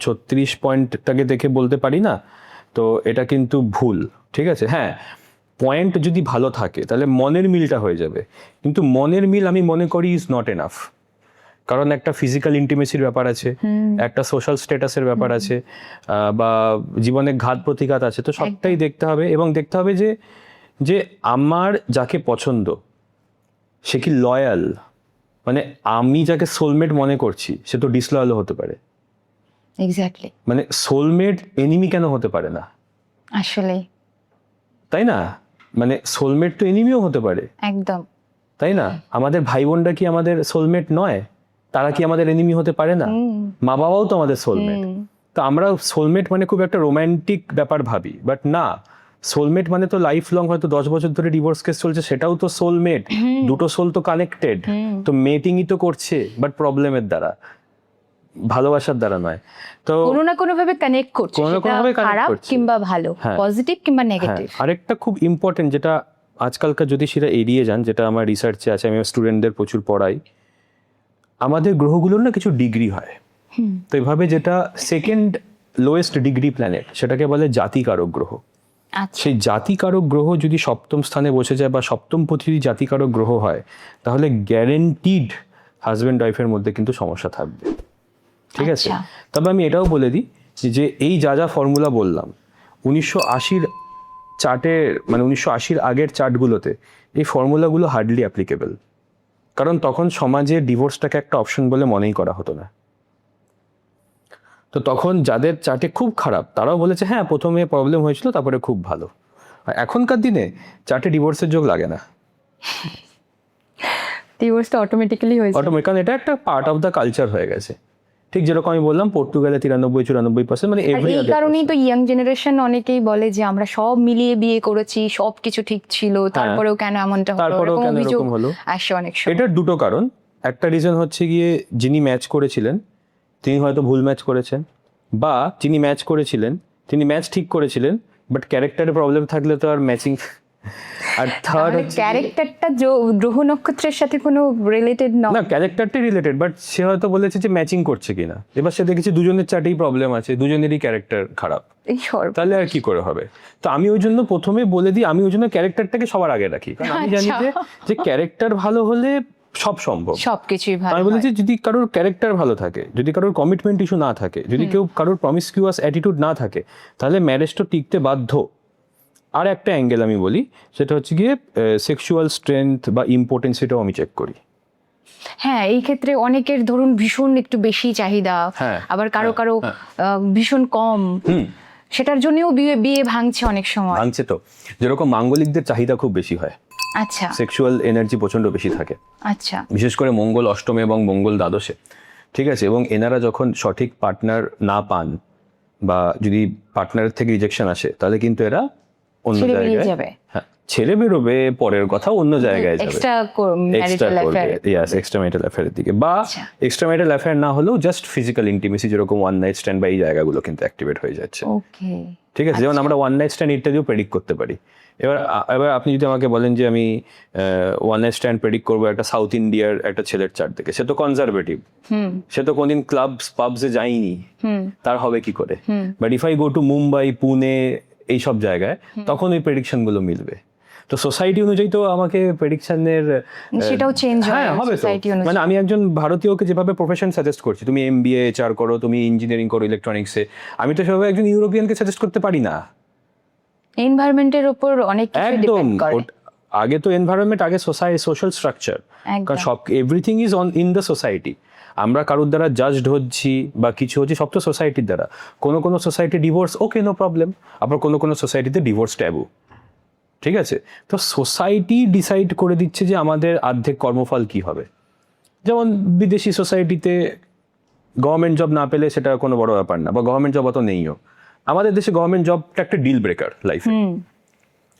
A: 36 পয়েন্টটাকে দেখে বলতে পারি না, তো এটা কিন্তু ভুল। ঠিক আছে, হ্যাঁ, পয়েন্ট যদি ভালো থাকে তাহলে মনের মিলটা হয়ে যাবে, কিন্তু মনের মিল আমি মনে করি ইজ নট এনাফ। কারণ একটা ফিজিক্যাল ইন্টিমেসির ব্যাপার আছে, একটা সোশ্যাল স্ট্যাটাসের ব্যাপার আছে, বা জীবনে ঘাত প্রতিঘাত আছে, তো সবটাই দেখতে হবে। এবং দেখতে হবে যে যে আমার যাকে পছন্দ সে কি লয়াল, মানে আমি যাকে সোলমেট মনে করছি সে তো ডিসলয়ালও হতে পারে।
B: এক্স্যাক্টলি।
A: মানে সোলমেট এনিমি কেন হতে পারে না,
B: আসলে
A: তাই না? মানে সোলমেট তো এনিমিও হতে পারে,
B: একদম।
A: তাই না? আমাদের ভাই বোনরা কি আমাদের সোলমেট নয়? তারা কি আমাদের এনিমি হতে পারে না? মা বাবাও তো আমাদের সোলমেট। তো আমরা সোলমেট মানে খুব একটা রোমান্টিক ব্যাপার ভাবি, বাট না, সোলমেট মানে তো লাইফ লং, হয়তো 10 বছর ধরে ডিভোর্স কেস চলছে, সেটাও তো সোলমেট। দুটো সোল তো কানেক্টেড, তো মেটিংই তো করছে, বাট প্রবলেমের দ্বারা, ভালোবাসার দ্বারা নয়। তো
B: কোনো না কোনো ভাবে কানেক্ট করছে,
A: কোনো না
B: সেটা
A: কোনোভাবে connect
B: খারাপ
A: করছে।
B: কিংবা ভালো,
A: হ্যাঁ।
B: পজিটিভ কিংবা
A: হ্যাঁ,
B: নেগেটিভ।
A: আরেকটা খুব ইম্পর্টেন্ট যেটা আজকালকার জ্যোতিষীরা এড়িয়ে যান, যেটা আমার রিসার্চে আছে, আমি স্টুডেন্টদের প্রচুর পড়াই, আমাদের গ্রহগুলোর না কিছু ডিগ্রি হয়। তো এইভাবে যেটা সেকেন্ড লোয়েস্ট ডিগ্রি প্ল্যানেট সেটাকে বলে জাতিকারক গ্রহ।
B: আচ্ছা।
A: সেই জাতিকারক গ্রহ যদি সপ্তম স্থানে বসে যায় বা সপ্তম পতি যদি জাতিকারক গ্রহ হয়, তাহলে গ্যারেন্টিড হাজব্যান্ড ওয়াইফের মধ্যে কিন্তু সমস্যা থাকবে। ঠিক আছে,
B: আচ্ছা।
A: তবে আমি এটাও বলে দিই যে এই যা যা ফর্মুলা বললাম 1980 চার্টের, মানে 1980 আগের চার্টগুলোতে এই ফর্মুলাগুলো হার্ডলি অ্যাপ্লিকেবল, কারণ তখন সমাজে ডিভোর্সটাকে একটা অপশন বলে মনেই করা হতো না। তো তখন যাদের চার্টে খুব খারাপ তারাও বলেছে হ্যাঁ প্রথমে প্রবলেম হয়েছিল, তারপরে খুব ভালো। আর এখনকার দিনে চার্টে ডিভোর্সের যোগ লাগে না,
B: ডিভোর্সটা অটোমেটিক্যালি হয়েছে।
A: অটোমেটিক, কারণ এটা একটা পার্ট অফ দ্য কালচার হয়ে গেছে। ঠিক যেরকম আমি বললাম পর্তুগালে 93-94%, মানে
B: আর
A: এভরি
B: এই কারণেই তো ইয়াং জেনারেশন অনেকেই বলে যে আমরা সব মিলিয়ে বিয়ে করেছি, সব কিছু ঠিক ছিল, তারপরেও কেন এমনটা হলো,
A: তারপরেও
B: এরকম
A: কেন
B: অভিযোগ
A: এরকম হলো।
B: আসে অনেক সময়।
A: এটার দুটো কারণ। একটা রিজন হচ্ছে গিয়ে যিনি ম্যাচ করেছিলেন তিনি হয়তো ভুল ম্যাচ করেছেন, বা যিনি ম্যাচ করেছিলেন তিনি ম্যাচ ঠিক করেছিলেন বাট ক্যারেক্টারে প্রবলেম থাকলে তো আর ম্যাচিং। আর থার্ড
B: ক্যারেক্টারটা গ্রহ নক্ষত্রের সাথে কোনো রিলেটেড
A: না, ক্যারেক্টারটাই রিলেটেড, বাট সে হয়তো বলেছে যে ম্যাচিং করছে কিনা, এবার সে দেখেছে দুজনের চার্টেই প্রবলেম আছে, দুজনেরই ক্যারেক্টার খারাপ,
B: এই
A: তাহলে আর কি করে হবে। তো আমি ওই জন্য প্রথমে বলে দিই, আমি ওই জন্য ক্যারেক্টারটাকে সবার আগে রাখি, কারণ আমি জানি যে ক্যারেক্টার ভালো হলে সব সম্ভব।
B: সবকিছুই ভালো।
A: আমি বলেছি যদি কারোর ক্যারেক্টার ভালো থাকে, যদি কারোর কমিটমেন্ট ইস্যু না থাকে, যদি কেউ কারোর প্রমিসকিউয়াস অ্যাটিটিউড না থাকে, তাহলে ম্যারেজটা টিকতে বাধ্য। আর একটা অ্যাঙ্গেল আমি বলি, সেটা হচ্ছে গিয়ে সেক্সুয়াল স্ট্রেংথ বা ইম্পর্টেন্স, সেটাও আমি চেক করি।
B: হ্যাঁ, এই ক্ষেত্রে অনেকের ধরুন ভীষণ একটু বেশি চাহিদা, আবার কারো কারো ভীষণ কম, সেটার জন্যও বিয়ে ভাঙছে অনেক সময়।
A: ভাঙছে তো, যেরকম মাঙ্গলিকদের চাহিদা খুব বেশি হয়,
B: আচ্ছা
A: সেক্সুয়াল এনার্জি প্রচন্ড বেশি থাকে,
B: আচ্ছা,
A: বিশেষ করে মঙ্গল অষ্টমে এবং মঙ্গল দ্বাদশে। ঠিক আছে, এবং এনারা যখন সঠিক পার্টনার না পান বা যদি পার্টনারের থেকে রিজেকশন আসে, তাহলে কিন্তু এরা অন্য
B: ছেড়ে বেরিয়ে
A: জায়গায়
B: যাবে।
A: হ্যাঁ ছেলে বেরোবে পরের কথা, অন্য জায়গায় যাবে,
B: এক্সট্রা
A: এক্সট্রা
B: ম্যারিটাল
A: করবে,
B: অ্যাফেয়ার।
A: ইয়াস এক্সট্রা ম্যারিটাল অ্যাফেয়ারের দিকে, বা
B: আচ্ছা।
A: এক্সট্রা ম্যারিটাল অ্যাফেয়ার না হলেও জাস্ট ফিজিক্যাল ইন্টিমেসি, যেরকম ওয়ান নাইট স্ট্যান্ড বা এই জায়গাগুলো কিন্তু অ্যাক্টিভেট হয়ে যাচ্ছে।
B: ওকে,
A: ঠিক আছে, যেমন আমরা ওয়ান নাইট স্ট্যান্ড ইত্যাদিও প্রেডিক্ট করতে পারি। এবার আপনি যদি আমাকে বলেন যে আমি ওয়ান নাইট স্ট্যান্ড প্রেডিক্ট করবো একটা সাউথ ইন্ডিয়ার একটা ছেলের চার থেকে, সে তো কনজারভেটিভ, সে তো কোনদিন ক্লাবস পাবসে যায়নি, তার হবে কি করে? But if I go to Mumbai, Pune, এইসব জায়গায়, তখন ওই প্রেডিকশন গুলো মিলবে। তো সোসাইটি অনুযায়ী তো আমাকে প্রেডিকশনের
B: সেটাও চেঞ্জ হয়
A: হবে তো।
B: সোসাইটি অনুযায়ী।
A: মানে আমি একজন ভারতীয়কে যেভাবে প্রফেশন সাজেস্ট করছি, তুমি MBA HR করো, তুমি ইঞ্জিনিয়ারিং করো ইলেকট্রনিক্সে, আমি তো সেভাবে একজন ইউরোপিয়ানকে সাজেস্ট করতে পারি না।
B: এনভায়রনমেন্টের উপর অনেক কিছু
A: একদম,
B: ডিপেন্ড করে।
A: আগে তো এনভায়রনমেন্ট, আগে সোশ্যাল স্ট্রাকচার, কারণ সব everything is on in the society. আমরা কারোর দ্বারা জাজড হচ্ছি বা কিছু হচ্ছে, সব তো সোসাইটির দ্বারা। কোনো সোসাইটি ডিভোর্স ওকে, নো প্রবলেম, আবার কোনো সোসাইটিতে ডিভোর্স ট্যাবু। ঠিক আছে, তো সোসাইটি ডিসাইড করে দিচ্ছে যে আমাদের অর্ধেক কর্মফল কি হবে। যেমন বিদেশি সোসাইটিতে গভর্নমেন্ট জব না পেলে সেটা কোনো বড় ব্যাপার না, বা গভর্নমেন্ট জব অত নেইও। আমাদের দেশে গভর্নমেন্ট জবটা একটা ডিল ব্রেকার লাইফে।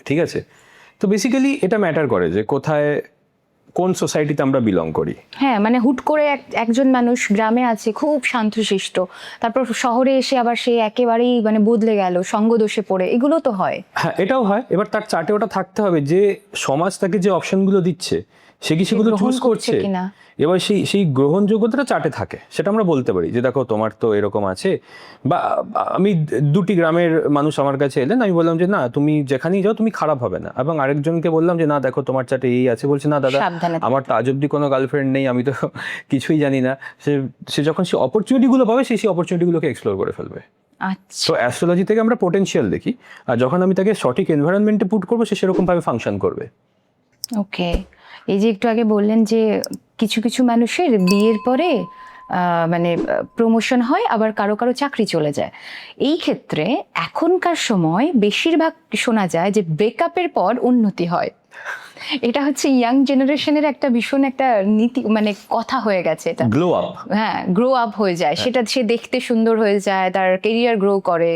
A: ঠিক আছে, তো বেসিক্যালি এটা ম্যাটার করে যে কোথায়, কোন সোসাইটিতে আমরা বিলং করি।
B: হ্যাঁ, মানে হুট করে একজন মানুষ গ্রামে আছে খুব শান্তশিষ্ট, তারপর শহরে এসে আবার সে একেবারেই মানে বদলে গেল, সঙ্গদোষে পড়ে, এগুলো তো হয়।
A: হ্যাঁ, এটাও হয়। এবার তার চার্টে ওটা থাকতে হবে যে সমাজ তাকে যে অপশনগুলো দিচ্ছে সে কি সেগুলো চুজ করছে
B: কিনা।
A: এবার সেই গ্রহণযোগ্যতাটা চার্টে থাকে, সেটা আমরা বলতে পারি যে দেখো তোমার তো এরকম আছে। বা আমি দুটি গ্রামের মানুষ আমার কাছে এলেন, আমি বললাম যে না তুমি যেখানেই যাও তুমি খারাপ হবে না, এবং আরেকজনকে বললাম যে না দেখো তোমার চার্টে এই আছে, বলছে না দাদা আমার তো আজ অব্দি কোনো গার্লফ্রেন্ড নেই, আমি তো কিছুই জানি না। সে যখন সেই অপরচুনিটিগুলো পাবে সেই অপরচুনিটিগুলোকে এক্সপ্লোর করে ফেলবে।
B: আচ্ছা,
A: তো অ্যাস্ট্রোলজি থেকে আমরা পোটেনশিয়াল দেখি, আর যখন আমি তাকে সঠিক এনভায়রনমেন্টে পুট করবো সে সেরকম ভাবে ফাংশন করবে।
B: ওকে, এই যে একটু আগে বললেন যে কিছু কিছু মানুষের বিয়ের পরে মানে প্রমোশন হয়, আবার কারো কারো চাকরি চলে যায়। এই ক্ষেত্রে এখনকার সময় বেশিরভাগ শোনা যায় যে ব্রেকআপের পর উন্নতি হয়। এটা হচ্ছে ইয়াং জেনারেশনের একটা ভীষণ একটা নীতি, মানে কথা হয়ে গেছে এটা।
A: গ্লো আপ,
B: হ্যাঁ, গ্রো আপ হয়ে যায়, সেটা সে দেখতে সুন্দর হয়ে যায়, তার কেরিয়ার গ্রো করে,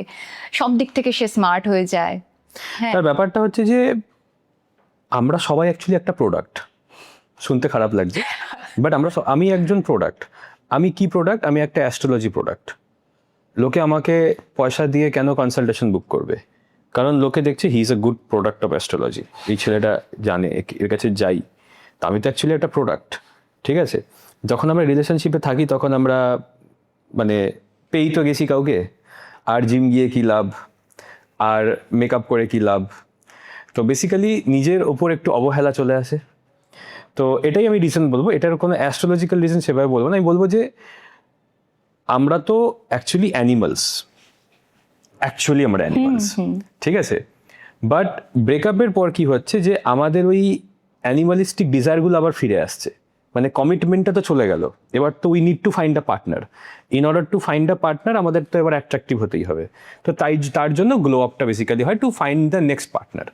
B: সব দিক থেকে সে স্মার্ট হয়ে যায়। হ্যাঁ,
A: তার ব্যাপারটা হচ্ছে যে আমরা সবাই অ্যাকচুয়ালি একটা প্রোডাক্ট। শুনতে খারাপ লাগছে, বাট আমি একজন প্রোডাক্ট। আমি কি প্রোডাক্ট? আমি একটা অ্যাস্ট্রোলজি প্রোডাক্ট। লোকে আমাকে পয়সা দিয়ে কেন কনসালটেশন বুক করবে? কারণ লোকে দেখছে he is a good product of astrology, এই ছেলেটা জানে, এর কাছে যাই। তো আমি তো অ্যাকচুয়ালি একটা প্রোডাক্ট। ঠিক আছে, যখন আমরা রিলেশনশিপে থাকি তখন আমরা মানে পেয়েই তো গেছি কাউকে, আর জিম গিয়ে কী লাভ, আর মেকআপ করে কী লাভ। তো বেসিক্যালি নিজের ওপর একটু অবহেলা চলে আসে। তো এটাই আমি রিজন বলবো, এটার কোনো অ্যাস্ট্রোলজিক্যাল রিজন সেভাবে বলবো না। আমি বলবো যে আমরা তো অ্যাকচুয়ালি অ্যানিমালস, ঠিক আছে। বাট ব্রেকআপের পর কি হচ্ছে যে আমাদের ওই অ্যানিমালিস্টিক ডিজায়ারগুলো আবার ফিরে আসছে। মানে কমিটমেন্টটা তো চলে গেল, এবার তো we need to find a partner. In order to find a partner আমাদের তো এবার অ্যাট্রাকটিভ হতেই হবে। তো তার জন্য গ্লো আপটা বেসিক্যালি হয় to find the next partner.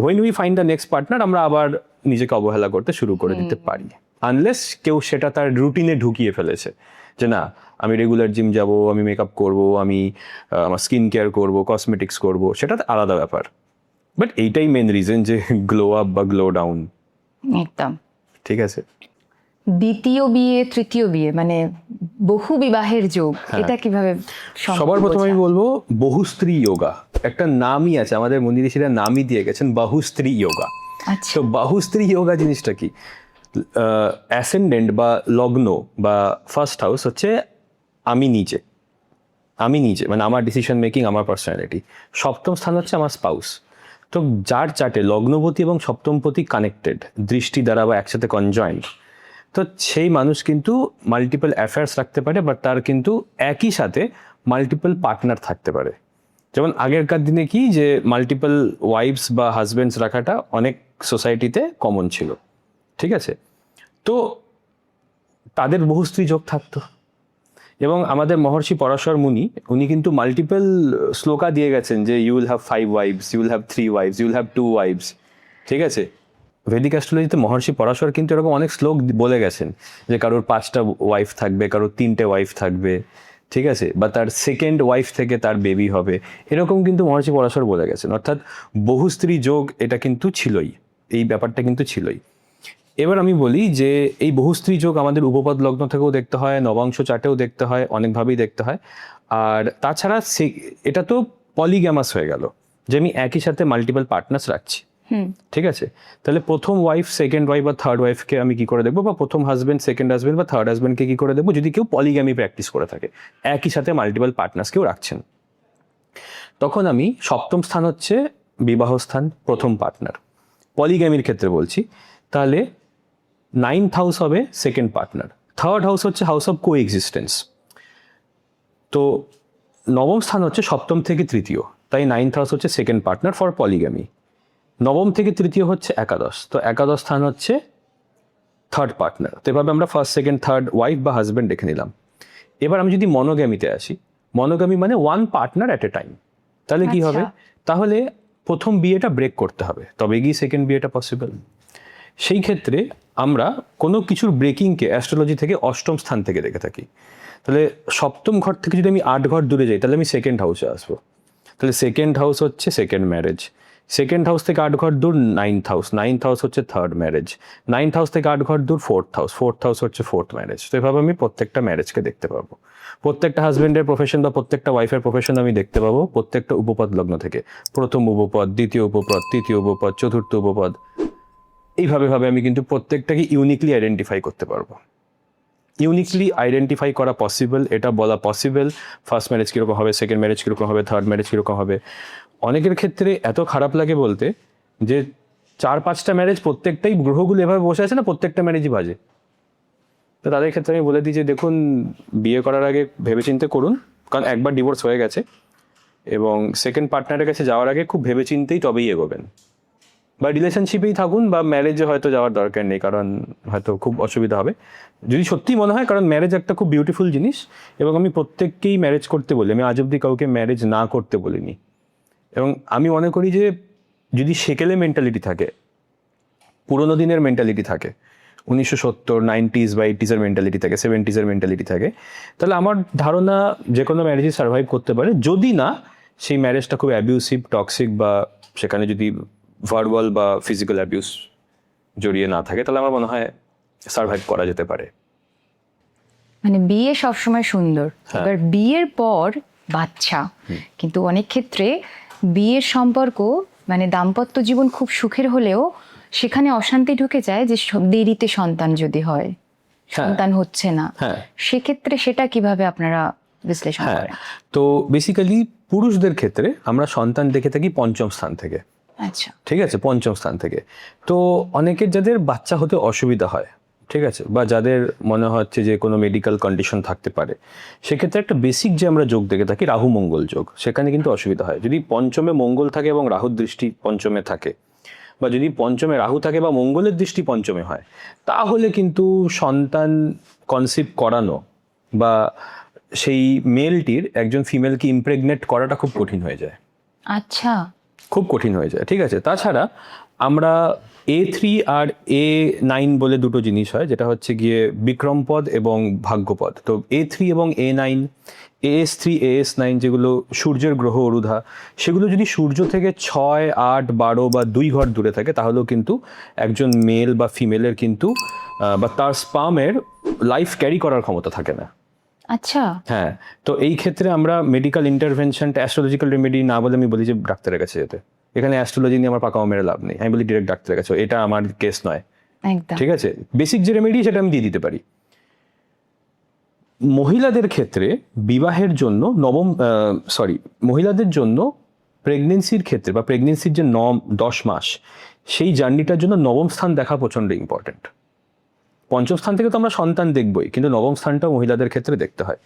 A: When we find the next partner আমরা আবার নিজেকে অবহেলা করতে শুরু করে দিতে পারি, আনলেস কেউ সেটা তার রুটিনে ঢুকিয়ে ফেলেছে যে না আমি রেগুলার জিম যাব, আমি মেকআপ করব, আমি আমার স্কিন কেয়ার করব, কসমেটিক্স করব, সেটা আলাদা ব্যাপার। বাট এইটাই মেন রিজন যে গ্লো আপ বা গ্লো ডাউন।
B: একদম
A: ঠিক আছে।
B: দ্বিতীয় বিয়ে, তৃতীয় বিয়ে, মানে বহু বিবাহের যোগ, এটা কিভাবে সম্ভব?
A: সবার প্রথমে আমি বলবো বহুস্ত্রী যোগা, একটা নামই আছে, আমাদের মুনি ঋষিরা নামই দিয়ে গেছেন বহুস্ত্রী যোগা।
B: আচ্ছা,
A: তো বাহুস্ত্রী যোগা জিনিসটা কি? অ্যাসেন্ডেন্ট বা লগ্ন বা ফার্স্ট হাউস হচ্ছে আমি নিজে মানে আমার ডিসিশন মেকিং, আমার পার্সোনালিটি। সপ্তম স্থান হচ্ছে আমার স্পাউস। তো যার চার্টে লগ্নপতি এবং সপ্তমপতি কানেক্টেড দৃষ্টি দ্বারা বা একসাথে কনজয়েন্ট, তো সেই মানুষ কিন্তু মাল্টিপল অ্যাফেয়ার্স রাখতে পারে, বাট তার কিন্তু একই সাথে মাল্টিপল পার্টনার থাকতে পারে। যেমন আগেরকার দিনে কি যে মাল্টিপল ওয়াইফস বা হাজব্যান্ডস রাখাটা অনেক সোসাইটিতে কমন ছিল। ঠিক আছে, তো তাদের বহু স্ত্রী যোগ থাকতো। এবং আমাদের মহর্ষি পরাশর মুনি, উনি কিন্তু মাল্টিপল শ্লোকা দিয়ে গেছেন যে you will have 5 wives, you will have 3 wives, you will have 2 wives। ঠিক আছে, ভেদিক অ্যাস্ট্রোলজিতে মহর্ষি পরাশর কিন্তু এরকম অনেক শ্লোক বলে গেছেন যে কারোর 5টা ওয়াইফ থাকবে, কারোর 3টে ওয়াইফ থাকবে। ঠিক আছে, বা তার সেকেন্ড ওয়াইফ থেকে তার বেবি হবে, এরকম কিন্তু মহর্ষি পরাশর বলে গেছেন। অর্থাৎ বহুস্ত্রী যোগ এটা কিন্তু ছিলই, এই ব্যাপারটা কিন্তু ছিলই। এবার আমি বলি যে এই বহুস্ত্রী যোগ আমাদের উপপদ লগ্ন থেকেও দেখতে হয়, নবাংশ চার্টেও দেখতে হয়, অনেকভাবেই দেখতে হয়। আর তাছাড়া এটা তো পলিগ্যামাস হয়ে গেল, যে আমি একই সাথে মাল্টিপল পার্টনার্স রাখছি। ঠিক আছে, তাহলে প্রথম ওয়াইফ, সেকেন্ড ওয়াইফ বা থার্ড ওয়াইফকে আমি কি করে দেখবো, বা প্রথম হাজবেন্ড, সেকেন্ড হাজবেন্ড বা থার্ড হাজবেন্ডকে কি করে দেখবো, যদি কেউ পলিগ্যামি প্র্যাকটিস করে থাকে, একই সাথে মাল্টিপল পার্টনার্স কেউ রাখছেন। তখন আমি সপ্তম স্থান হচ্ছে বিবাহ স্থান, প্রথম পার্টনার, পলিগ্যামির ক্ষেত্রে বলছি। তাহলে 9th হাউস হবে সেকেন্ড পার্টনার, থার্ড হাউস হচ্ছে হাউস অফ কো এক্সিস্টেন্স। তো নবম স্থান হচ্ছে সপ্তম থেকে তৃতীয়, তাই 9th হাউস হচ্ছে সেকেন্ড পার্টনার ফর পলিগ্যামি। নবম থেকে তৃতীয় হচ্ছে একাদশ, তো একাদশ স্থান হচ্ছে থার্ড পার্টনার। তো এভাবে আমরা ফার্স্ট, সেকেন্ড, থার্ড ওয়াইফ বা হাজব্যান্ড দেখে নিলাম। এবার আমি যদি মনোগ্যামিতে আসি, মনোগ্যামি মানে one partner at a time. তাহলে কি হবে, তাহলে প্রথম বিয়েটা ব্রেক করতে হবে, তবে গিয়ে সেকেন্ড বিয়েটা পসিবল। সেই ক্ষেত্রে আমরা কোনো কিছুর ব্রেকিংকে অ্যাস্ট্রোলজি থেকে অষ্টম স্থান থেকে দেখে থাকি। তাহলে সপ্তম ঘর থেকে যদি আমি 8 ঘর দূরে যাই, তাহলে আমি সেকেন্ড হাউসে আসবো। তাহলে সেকেন্ড হাউস হচ্ছে সেকেন্ড ম্যারেজ, সেকেন্ড হাউস থেকে 8 ঘর দূর 9th হাউস, 9th হাউস হচ্ছে থার্ড ম্যারেজ, 9th হাউস থেকে 8 ঘর দূর 4th হাউস, 4th হাউস হচ্ছে ফোর্থ ম্যারেজ। তো এভাবে আমি প্রত্যেকটা ম্যারেজকে দেখতে পাবো, প্রত্যেকটা হাজবেন্ডের প্রফেশন বা প্রত্যেকটা ওয়াইফের প্রফেশন আমি দেখতে পাবো প্রত্যেকটা উপপদ লগ্ন থেকে, প্রথম উপপদ, দ্বিতীয় উপপদ, তৃতীয় উপপদ, চতুর্থ উপপদ। এইভাবে আমি কিন্তু প্রত্যেকটাকে ইউনিকলি আইডেন্টিফাই করতে পারবো। ইউনিকলি আইডেন্টিফাই করা পসিবল, এটা বলা পসিবল ফার্স্ট ম্যারেজ কীরকম হবে, সেকেন্ড ম্যারেজ কীরকম হবে, থার্ড ম্যারেজ কীরকম হবে। অনেকের ক্ষেত্রে এত খারাপ লাগে বলতে যে 4-5টা ম্যারেজ, প্রত্যেকটাই গ্রহগুলো এভাবে বসে আছে না, প্রত্যেকটা ম্যারেজই বাজে। তো তাদের ক্ষেত্রে আমি বলে দিই যে দেখুন, বিয়ে করার আগে ভেবেচিন্তে করুন, কারণ একবার ডিভোর্স হয়ে গেছে, এবং সেকেন্ড পার্টনারের কাছে যাওয়ার আগে খুব ভেবেচিন্তেই তবেই এগোবেন, বা রিলেশনশিপেই থাকুন, বা ম্যারেজে হয়তো যাওয়ার দরকার নেই, কারণ হয়তো খুব অসুবিধা হবে যদি সত্যিই মনে হয়। কারণ ম্যারেজ একটা খুব বিউটিফুল জিনিস, এবং আমি প্রত্যেককেই ম্যারেজ করতে বলি, আমি আজ অব্দি কাউকে ম্যারেজ না করতে বলিনি। এবং আমি মনে করি যে যদি সেকেলে মেন্টালিটি থাকে, পুরোনো দিনের মেন্টালিটি থাকে, 1970, 90s বা 80s মেন্টালিটি থাকে, 70s মেন্টালিটি থাকে, তাহলে আমার ধারণা যে কোনো ম্যারেজই সার্ভাইভ করতে পারে, যদি না সেই ম্যারেজটা খুব অ্যাবিউসিভ, টক্সিক, বা সেখানে যদি ভার্বাল বা ফিজিক্যাল অ্যাবিউস জড়িয়ে না থাকে, তাহলে আমার মনে হয় সার্ভাইভ করা যেতে পারে।
B: মানে বিয়ে সবসময় সুন্দর, এবার বিয়ের পর বাচ্চা, কিন্তু অনেক ক্ষেত্রে বিয়ের সম্পর্ক মানে দাম্পত্য জীবন খুব সুখের হলেও সেখানে অশান্তি ঢুকে যায় যে দেরিতে সন্তান যদি হয়, সন্তান হচ্ছে না, সেক্ষেত্রে সেটা কিভাবে আপনারা বিশ্লেষণ করেন?
A: তো বেসিক্যালি পুরুষদের ক্ষেত্রে আমরা সন্তান দেখে থাকি পঞ্চম স্থান থেকে।
B: আচ্ছা,
A: ঠিক আছে, পঞ্চম স্থান থেকে। তো অনেকের যাদের বাচ্চা হতে অসুবিধা হয়, ঠিক আছে, বা যাদের মনে হচ্ছে যে কোনো মেডিকেল কন্ডিশন থাকতে পারে, সেক্ষেত্রে একটা বেসিক যে আমরা যোগ দেখে থাকি রাহু মঙ্গল যোগ, সেখানে কিন্তু অসুবিধা হয়। যদি পঞ্চমে মঙ্গল থাকে এবং রাহুর দৃষ্টি পঞ্চমে থাকে, বা যদি পঞ্চমে রাহু থাকে বা মঙ্গলের দৃষ্টি পঞ্চমে হয়, তাহলে কিন্তু সন্তান কনসিভ করানো বা সেই মেলটির একজন ফিমেলকে ইমপ্রেগনেট করাটা খুব কঠিন হয়ে যায়।
B: আচ্ছা,
A: খুব কঠিন হয়ে যায়। ঠিক আছে, তাছাড়া আমরা A3 আর A9 বলে দুটো জিনিস হয়, যেটা হচ্ছে গিয়ে বিক্রমপদ এবং ভাগ্যপদ। তো A3 এবং A9, AS3, AS9 যেগুলো সূর্যের গ্রহ অরুধা, সেগুলো যদি সূর্য থেকে 6, 8, 12 বা 2 ঘর দূরে থাকে, তাহলেও কিন্তু একজন মেল বা ফিমেলের কিন্তু বা তার স্পামের লাইফ ক্যারি করার ক্ষমতা থাকে না।
B: আচ্ছা,
A: হ্যাঁ, তো এই ক্ষেত্রে আমরা মেডিকেল ইন্টারভেনশনটা, অ্যাস্ট্রোলজিক্যাল রেমেডি না বলে আমি বলি যে ডাক্তারের কাছে যেতে। এখানে অ্যাস্ট্রোলজি নিয়ে আমার পাকাও মেরে লাভ নেই, আমি বলি ডিরেক্ট ডাক্তারের কাছে, এটা আমার কেস নয়।
B: একদম
A: ঠিক আছে, বেসিক যে রেমেডি সেটা আমি দিয়ে দিতে পারি। মহিলাদের ক্ষেত্রে বিবাহের জন্য মহিলাদের জন্য প্রেগনেন্সির ক্ষেত্রে বা প্রেগনেন্সির যে 10 মাস, সেই জার্নিটার জন্য নবম স্থান দেখা প্রচণ্ড ইম্পর্টেন্ট। পঞ্চম স্থান থেকে তো আমরা সন্তান দেখবই, কিন্তু নবম স্থানটাও মহিলাদের ক্ষেত্রে দেখতে হয়।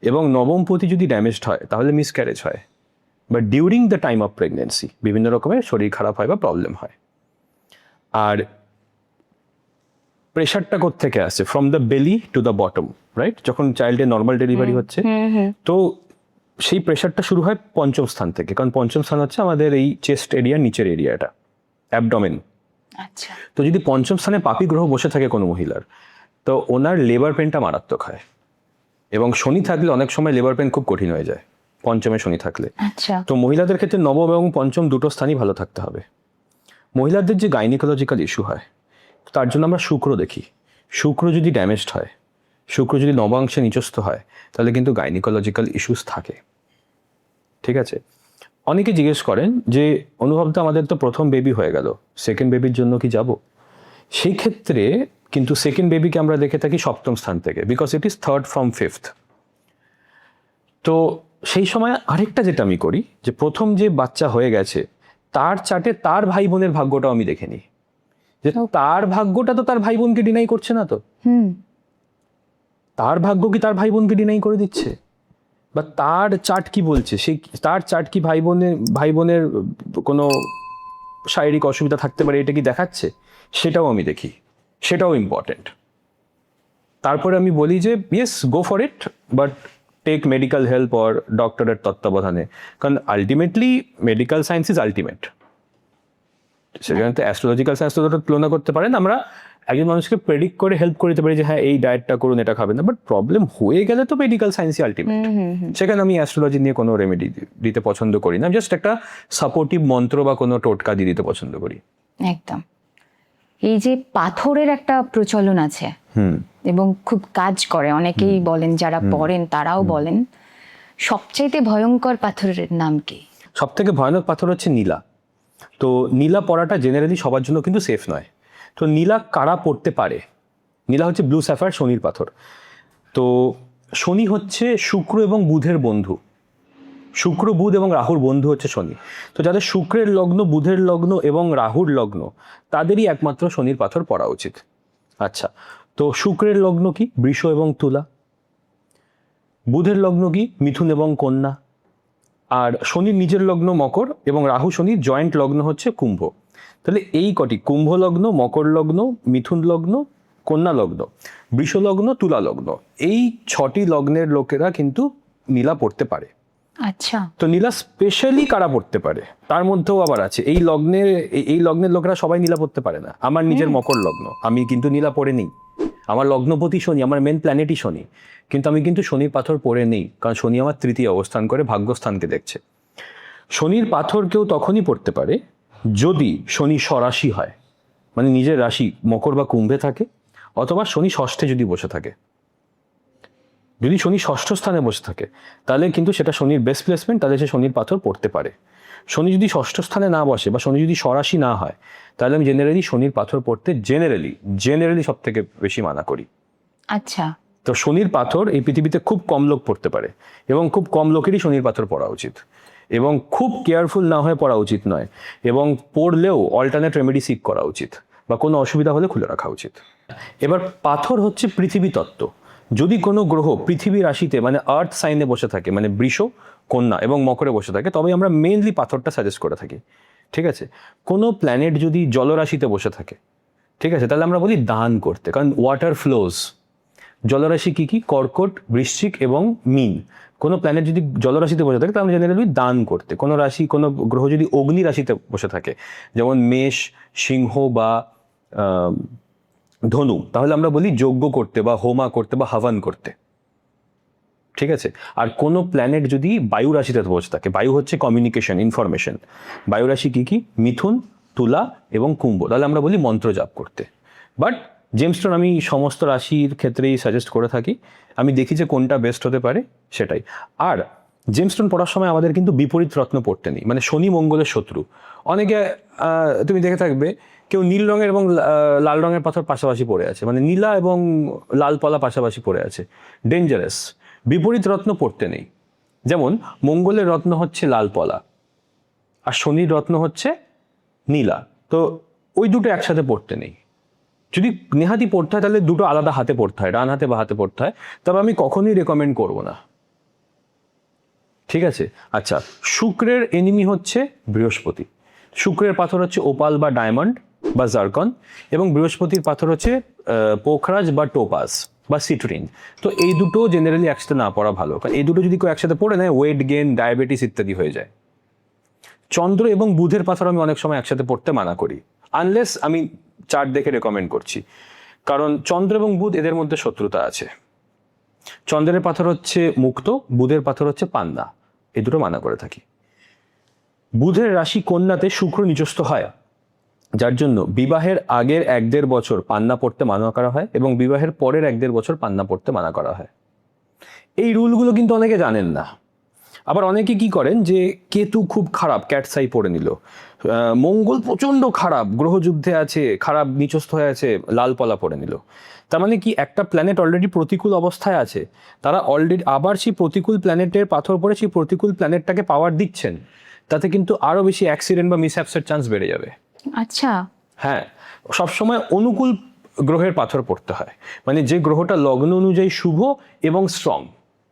A: এবং নবম পতি যদি ড্যামেজড হয়, তাহলে মিসক্যারেজ হয়, বা during the time of pregnancy বিভিন্ন রকমের শরীর খারাপ হয় বা প্রবলেম হয়। আর প্রেশারটা কোত্থেকে আসে? ফ্রম দ্য বেলি টু দ্য বটম, রাইট? যখন চাইল্ডের নর্মাল ডেলিভারি হচ্ছে, তো সেই প্রেশারটা শুরু হয় পঞ্চম স্থান থেকে, কারণ পঞ্চম স্থান হচ্ছে আমাদের এই চেস্ট এরিয়া, নিচের এরিয়াটা, অ্যাবডোমেন।
B: আচ্ছা,
A: তো যদি পঞ্চম স্থানে পাপি গ্রহ বসে থাকে কোনো মহিলার, তো ওনার লেবার পেনটা মারাত্মক হয়। এবং শনি থাকলে অনেক সময় লেবার পেন খুব কঠিন হয়ে যায় পঞ্চমে শনি থাকলে।
B: আচ্ছা।
A: তো মহিলাদের ক্ষেত্রে নবম এবং পঞ্চম দুটো স্থানই ভালো থাকতে হবে। মহিলাদের যে গাইনিকোলজিক্যাল ইস্যু হয় তার জন্য আমরা শুক্র দেখি। শুক্র যদি ড্যামেজড হয়, শুক্র যদি নবাংশে নিচস্থ হয়, তাহলে কিন্তু গাইনিকোলজিক্যাল ইস্যুস থাকে। ঠিক আছে, অনেকে জিজ্ঞেস করেন যে অনুভবটা আমাদের তো প্রথম বেবি হয়ে গেল, সেকেন্ড বেবির জন্য কি যাব? সেই ক্ষেত্রে কিন্তু সেকেন্ড বেবিকে আমরা দেখে থাকি সপ্তম স্থান থেকে, because it is third from fifth. তো সেই সময় আরেকটা যেটা আমি করি, যে প্রথম যে বাচ্চা হয়ে গেছে তার চার্টে তার ভাই বোনের ভাগ্যটাও আমি দেখে নিই, যে তার ভাগ্যটা তো তার ভাই বোনকে ডিনাই করছে না, তো তার ভাগ্য কি তার ভাই বোনকে ডিনাই করে দিচ্ছে? বা তার চার্ট কি বলছে, সেই তার চার্ট কি ভাই বোনের কোনো শারীরিক অসুবিধা থাকতে পারে এটা কি দেখাচ্ছে? সেটাও আমি দেখি, সেটাও ইম্পর্টেন্ট। তারপরে আমি বলি যে yes, go for it, but take medical help or ডক্টরের তত্ত্বাবধানে, কারণ ultimately medical science is ultimate. সেখানে তো অ্যাস্ট্রোলজিক্যাল সায়েন্স তো তুলনা করতে পারেন। আমরা একজন মানুষকে প্রেডিক্ট করে হেল্প করে দিতে পারি যে হ্যাঁ এই ডায়েটটা করুন, এটা খাবেন না, বাট প্রবলেম হয়ে গেলে তো মেডিকেল সায়েন্সই আলটিমেট। সেখানে আমি অ্যাস্ট্রোলজি নিয়ে কোনো রেমেডি দিতে পছন্দ করি না, জাস্ট একটা সাপোর্টিভ মন্ত্র বা কোনো টোটকা দিয়ে দিতে পছন্দ করি।
B: একদম। এই যে পাথরের একটা প্রচলন আছে এবং খুব কাজ করে, অনেকেই বলেন, যারা পড়েন তারাও বলেন, সবচাইতে ভয়ঙ্কর পাথরের নাম কি?
A: সব থেকে ভয়ানক পাথর হচ্ছে নীলা। তো নীলা পড়াটা জেনারেলি সবার জন্য কিন্তু সেফ নয়। তো নীলা কারা পড়তে পারে? নীলা হচ্ছে ব্লু স্যাফায়ার, শনির পাথর। তো শনি হচ্ছে শুক্র এবং বুধের বন্ধু। শুক্র, বুধ এবং রাহুর বন্ধু হচ্ছে শনি। তো যাদের শুক্রের লগ্ন, বুধের লগ্ন এবং রাহুর লগ্ন, তাদেরই একমাত্র শনির পাথর পড়া উচিত। আচ্ছা, তো শুক্রের লগ্ন কি? বৃষ এবং তুলা। বুধের লগ্ন কি? মিথুন এবং কন্যা। আর শনির নিজের লগ্ন মকর, এবং রাহু শনির জয়েন্ট লগ্ন হচ্ছে কুম্ভ। তাহলে এই কটি, কুম্ভ লগ্ন, মকর লগ্ন, মিথুন লগ্ন, কন্যা লগ্ন, বৃষ লগ্ন, তুলা লগ্ন, এই 6টি লগ্নের লোকেরা কিন্তু নীলা পড়তে পারে।
B: আচ্ছা।
A: তো নীলা স্পেশালি কারা পড়তে পারে তার মধ্যেও আবার আছে। এই লগ্নের লোকেরা সবাই নীলা পড়তে পারে না। আমার নিজের মকর লগ্ন, আমি কিন্তু নীলা পড়ে নেই। আমার লগ্নপতি শনি, আমার মেন প্ল্যানেটই শনি, কিন্তু আমি কিন্তু শনির পাথর পড়ে নেই, কারণ শনি আমার তৃতীয় অবস্থান করে ভাগ্যস্থানকে দেখছে। শনির পাথর কেউ তখনই পড়তে পারে যদি শনি স্বরাশি হয়, মানে নিজের রাশি মকর বা কুম্ভে থাকে, অথবা শনি ষষ্ঠে যদি বসে থাকে। যদি শনি ষষ্ঠ স্থানে বসে থাকে তাহলে কিন্তু সেটা শনির বেস্ট প্লেসমেন্ট, তাহলে সে শনির পাথর পড়তে পারে। শনি যদি ষষ্ঠ স্থানে না বসে বা শনি যদি স্বরাশি না হয়, তাহলে আমি জেনারেলি শনির পাথর পড়তে জেনারেলি সব থেকে বেশি মানা করি।
B: আচ্ছা।
A: তো শনির পাথর এই পৃথিবীতে খুব কম লোক পড়তে পারে, এবং খুব কম লোকেরই শনির পাথর পড়া উচিত, এবং খুব কেয়ারফুল না হয়ে পড়া উচিত নয়, এবং পড়লেও অল্টারনেট রেমেডি সিক করা উচিত, বা কোনো অসুবিধা হলে খুলে রাখা উচিত। এবার পাথর হচ্ছে পৃথিবী তত্ত্ব। যদি কোনো গ্রহ পৃথিবী রাশিতে, মানে আর্থ সাইনে বসে থাকে, মানে বৃষ, কন্যা এবং মকরে বসে থাকে, তবে আমরা মেইনলি পাথরটা সাজেস্ট করে থাকি। ঠিক আছে, কোনো প্ল্যানেট যদি জলরাশিতে বসে থাকে, ঠিক আছে, তাহলে আমরা বলি দান করতে, কারণ ওয়াটার ফ্লোজ। জলরাশি কি কি? কর্কট, বৃশ্চিক এবং মীন। কোনো প্ল্যানেট যদি জলরাশিতে বসে থাকে তাহলে আমরা জেনারেলি দান করতে। কোনো রাশি, কোনো গ্রহ যদি অগ্নি রাশিতে বসে থাকে, যেমন মেষ, সিংহ বা ধনু, তাহলে আমরা বলি যজ্ঞ করতে বা হোমা করতে বা হাবান করতে। ঠিক আছে, আর কোনো প্ল্যানেট যদি বায়ু রাশিতে বসে থাকে, বায়ু হচ্ছে কমিউনিকেশন, ইনফরমেশন, বায়ু রাশি কি কি? মিথুন, তুলা এবং কুম্ভ, তাহলে আমরা বলি মন্ত্র জাপ করতে। বাট জেমস্টোন আমি সমস্ত রাশির ক্ষেত্রেই সাজেস্ট করে থাকি। আমি দেখি যে কোনটা বেস্ট হতে পারে সেটাই। আর জেমস্টোন পড়ার সময় আমাদের কিন্তু বিপরীত রত্ন পড়তে নেই, মানে শনি মঙ্গলের শত্রু। অনেকে তুমি দেখে থাকবে কেউ নীল রঙের এবং লাল রঙের পাথর পাশাপাশি পড়ে আছে, মানে নীলা এবং লাল পলা পাশাপাশি পড়ে আছে, ডেঞ্জারাস। বিপরীত রত্ন পড়তে নেই। যেমন মঙ্গলের রত্ন হচ্ছে লাল পলা, আর শনির রত্ন হচ্ছে নীলা, তো ওই দুটো একসাথে পড়তে নেই। যদি নেহাতি পড়তে হয় তাহলে দুটো আলাদা হাতে পড়তে হয়, ডান হাতে বা হাতে পড়তে হয়, তবে আমি কখনোই রেকমেন্ড করব না। ঠিক আছে, আচ্ছা, শুক্রের এনিমি হচ্ছে বৃহস্পতি। শুক্রের পাথর হচ্ছে ওপাল বা ডায়মন্ড বা জার্কন, এবং বৃহস্পতির পাথর হচ্ছে পোখরাজ বা টোপাস বা সিট্রিন। তো এই দুটো জেনারেলি একসাথে না পড়া ভালো, কারণ এই দুটো যদি কেউ একসাথে পড়ে নেয় ওয়েট গেইন, ডায়াবেটিস ইত্যাদি হয়ে যায়। চন্দ্র এবং বুধের পাথর আমি অনেক সময় একসাথে পড়তে মানা করি, আনলেস আমি চার্ট দেখে রেকমেন্ড করছি, কারণ চন্দ্র এবং বুধ এদের মধ্যে শত্রুতা আছে। চন্দ্রের পাথর হচ্ছে মুক্তো, বুধের পাথর হচ্ছে পান্না, এই দুটো মানা করে থাকি। বুধের রাশি কন্যাতে শুক্র নিচস্থ হয়, যার জন্য বিবাহের আগের 1-1.5 বছর পান্না পড়তে মানা করা হয় এবং বিবাহের পরের 1-1.5 বছর পান্না পড়তে মানা করা হয়। এই রুলগুলো কিন্তু অনেকে জানেন না। আবার অনেকে কি করেন যে কেতু খুব খারাপ, ক্যাটসাই পড়ে নিল, মঙ্গল প্রচণ্ড খারাপ, গ্রহযুদ্ধে আছে, খারাপ নিচস্থ হয়ে আছে, লাল পলা পড়ে নিল। তার মানে কি, একটা প্ল্যানেট অলরেডি প্রতিকূল অবস্থায় আছে, তারা অলরেডি আবার সেই প্রতিকূল প্ল্যানেটের পাথর পড়ে সেই প্রতিকূল প্ল্যানেটটাকে পাওয়ার দিচ্ছেন, তাতে কিন্তু আরও বেশি অ্যাক্সিডেন্ট বা মিসহ্যাপসের চান্স বেড়ে যাবে।
B: আচ্ছা,
A: হ্যাঁ, সবসময় অনুকূল গ্রহের পাথর পড়তে হয়, মানে যে গ্রহটা লগ্ন অনুযায়ী শুভ এবং স্ট্রং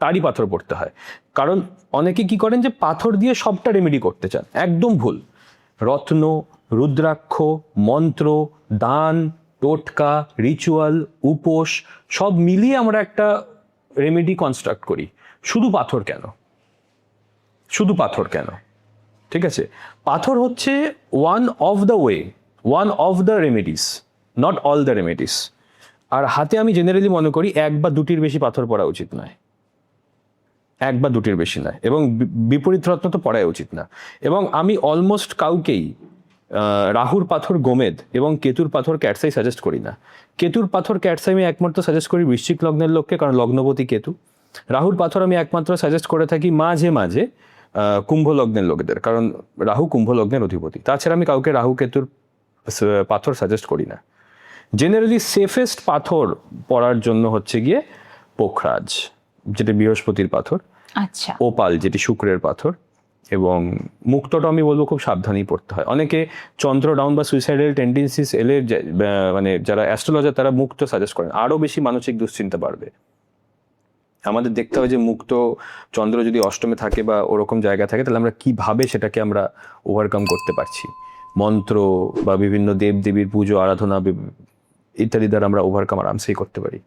A: তারই পাথর পড়তে হয়। কারণ অনেকে কি করেন যে পাথর দিয়ে সবটা রেমেডি করতে চান, একদম ভুল। রত্ন, রুদ্রাক্ষ, মন্ত্র, দান, টোটকা, রিচুয়াল, উপোস সব মিলিয়ে আমরা একটা রেমেডি কনস্ট্রাক্ট করি। শুধু পাথর কেন? শুধু পাথর কেন? ঠিক আছে, পাথর হচ্ছে one of the way, one of the remedies, not all the remedies. আর হাতে আমি জেনারেলি মনে করি 1 বা 2টির বেশি পাথর পড়া উচিত নয়, 1 বা 2টির বেশি নয়, এবং বিপরীত রত্ন তো পড়াই উচিত না। এবং আমি অলমোস্ট কাউকেই রাহুর পাথর গোমেদ এবং কেতুর পাথর ক্যাটসাই সাজেস্ট করি না। কেতুর পাথর ক্যাটসাই আমি একমাত্র সাজেস্ট করি বৃশ্চিক লগ্নের লোককে, কারণ লগ্নপতি কেতু। রাহুর পাথর আমি একমাত্র সাজেস্ট করে থাকি মাঝে মাঝে কুম্ভ লগ্নের লোকেদের, কারণ রাহু কুম্ভ লগ্নের অধিপতি। তাছাড়া আমি কাউকে রাহু কেতুর পাথর সাজেস্ট করি না। জেনারেলি সেফেস্ট পাথর পড়ার জন্য হচ্ছে গিয়ে পোখরাজ, যেটা বৃহস্পতির পাথর,
B: আচ্ছা,
A: ওপাল যেটি শুক্রের পাথর, এবং মুক্তটা আমি বলবো খুব সাবধানেই পড়তে হয়। অনেকে চন্দ্র ডাউন বা সুইসাইডাল টেন্ডেন্সিস এলে মানে যারা অ্যাস্ট্রোলজার তারা মুক্ত সাজেস্ট করেন, আরও বেশি মানসিক দুশ্চিন্তা বাড়বে। আমাদের দেখতে হবে যে মুক্ত চন্দ্র যদি অষ্টমে থাকে বা ওরকম জায়গা থাকে, তাহলে আমরা কিভাবে সেটাকে আমরা ওভারকাম করতে পারছি। মন্ত্র বা বিভিন্ন দেব দেবীর পুজো আরাধনা ইত্যাদি দ্বারা আমরা ওভারকাম আরামসেই করতে পারি।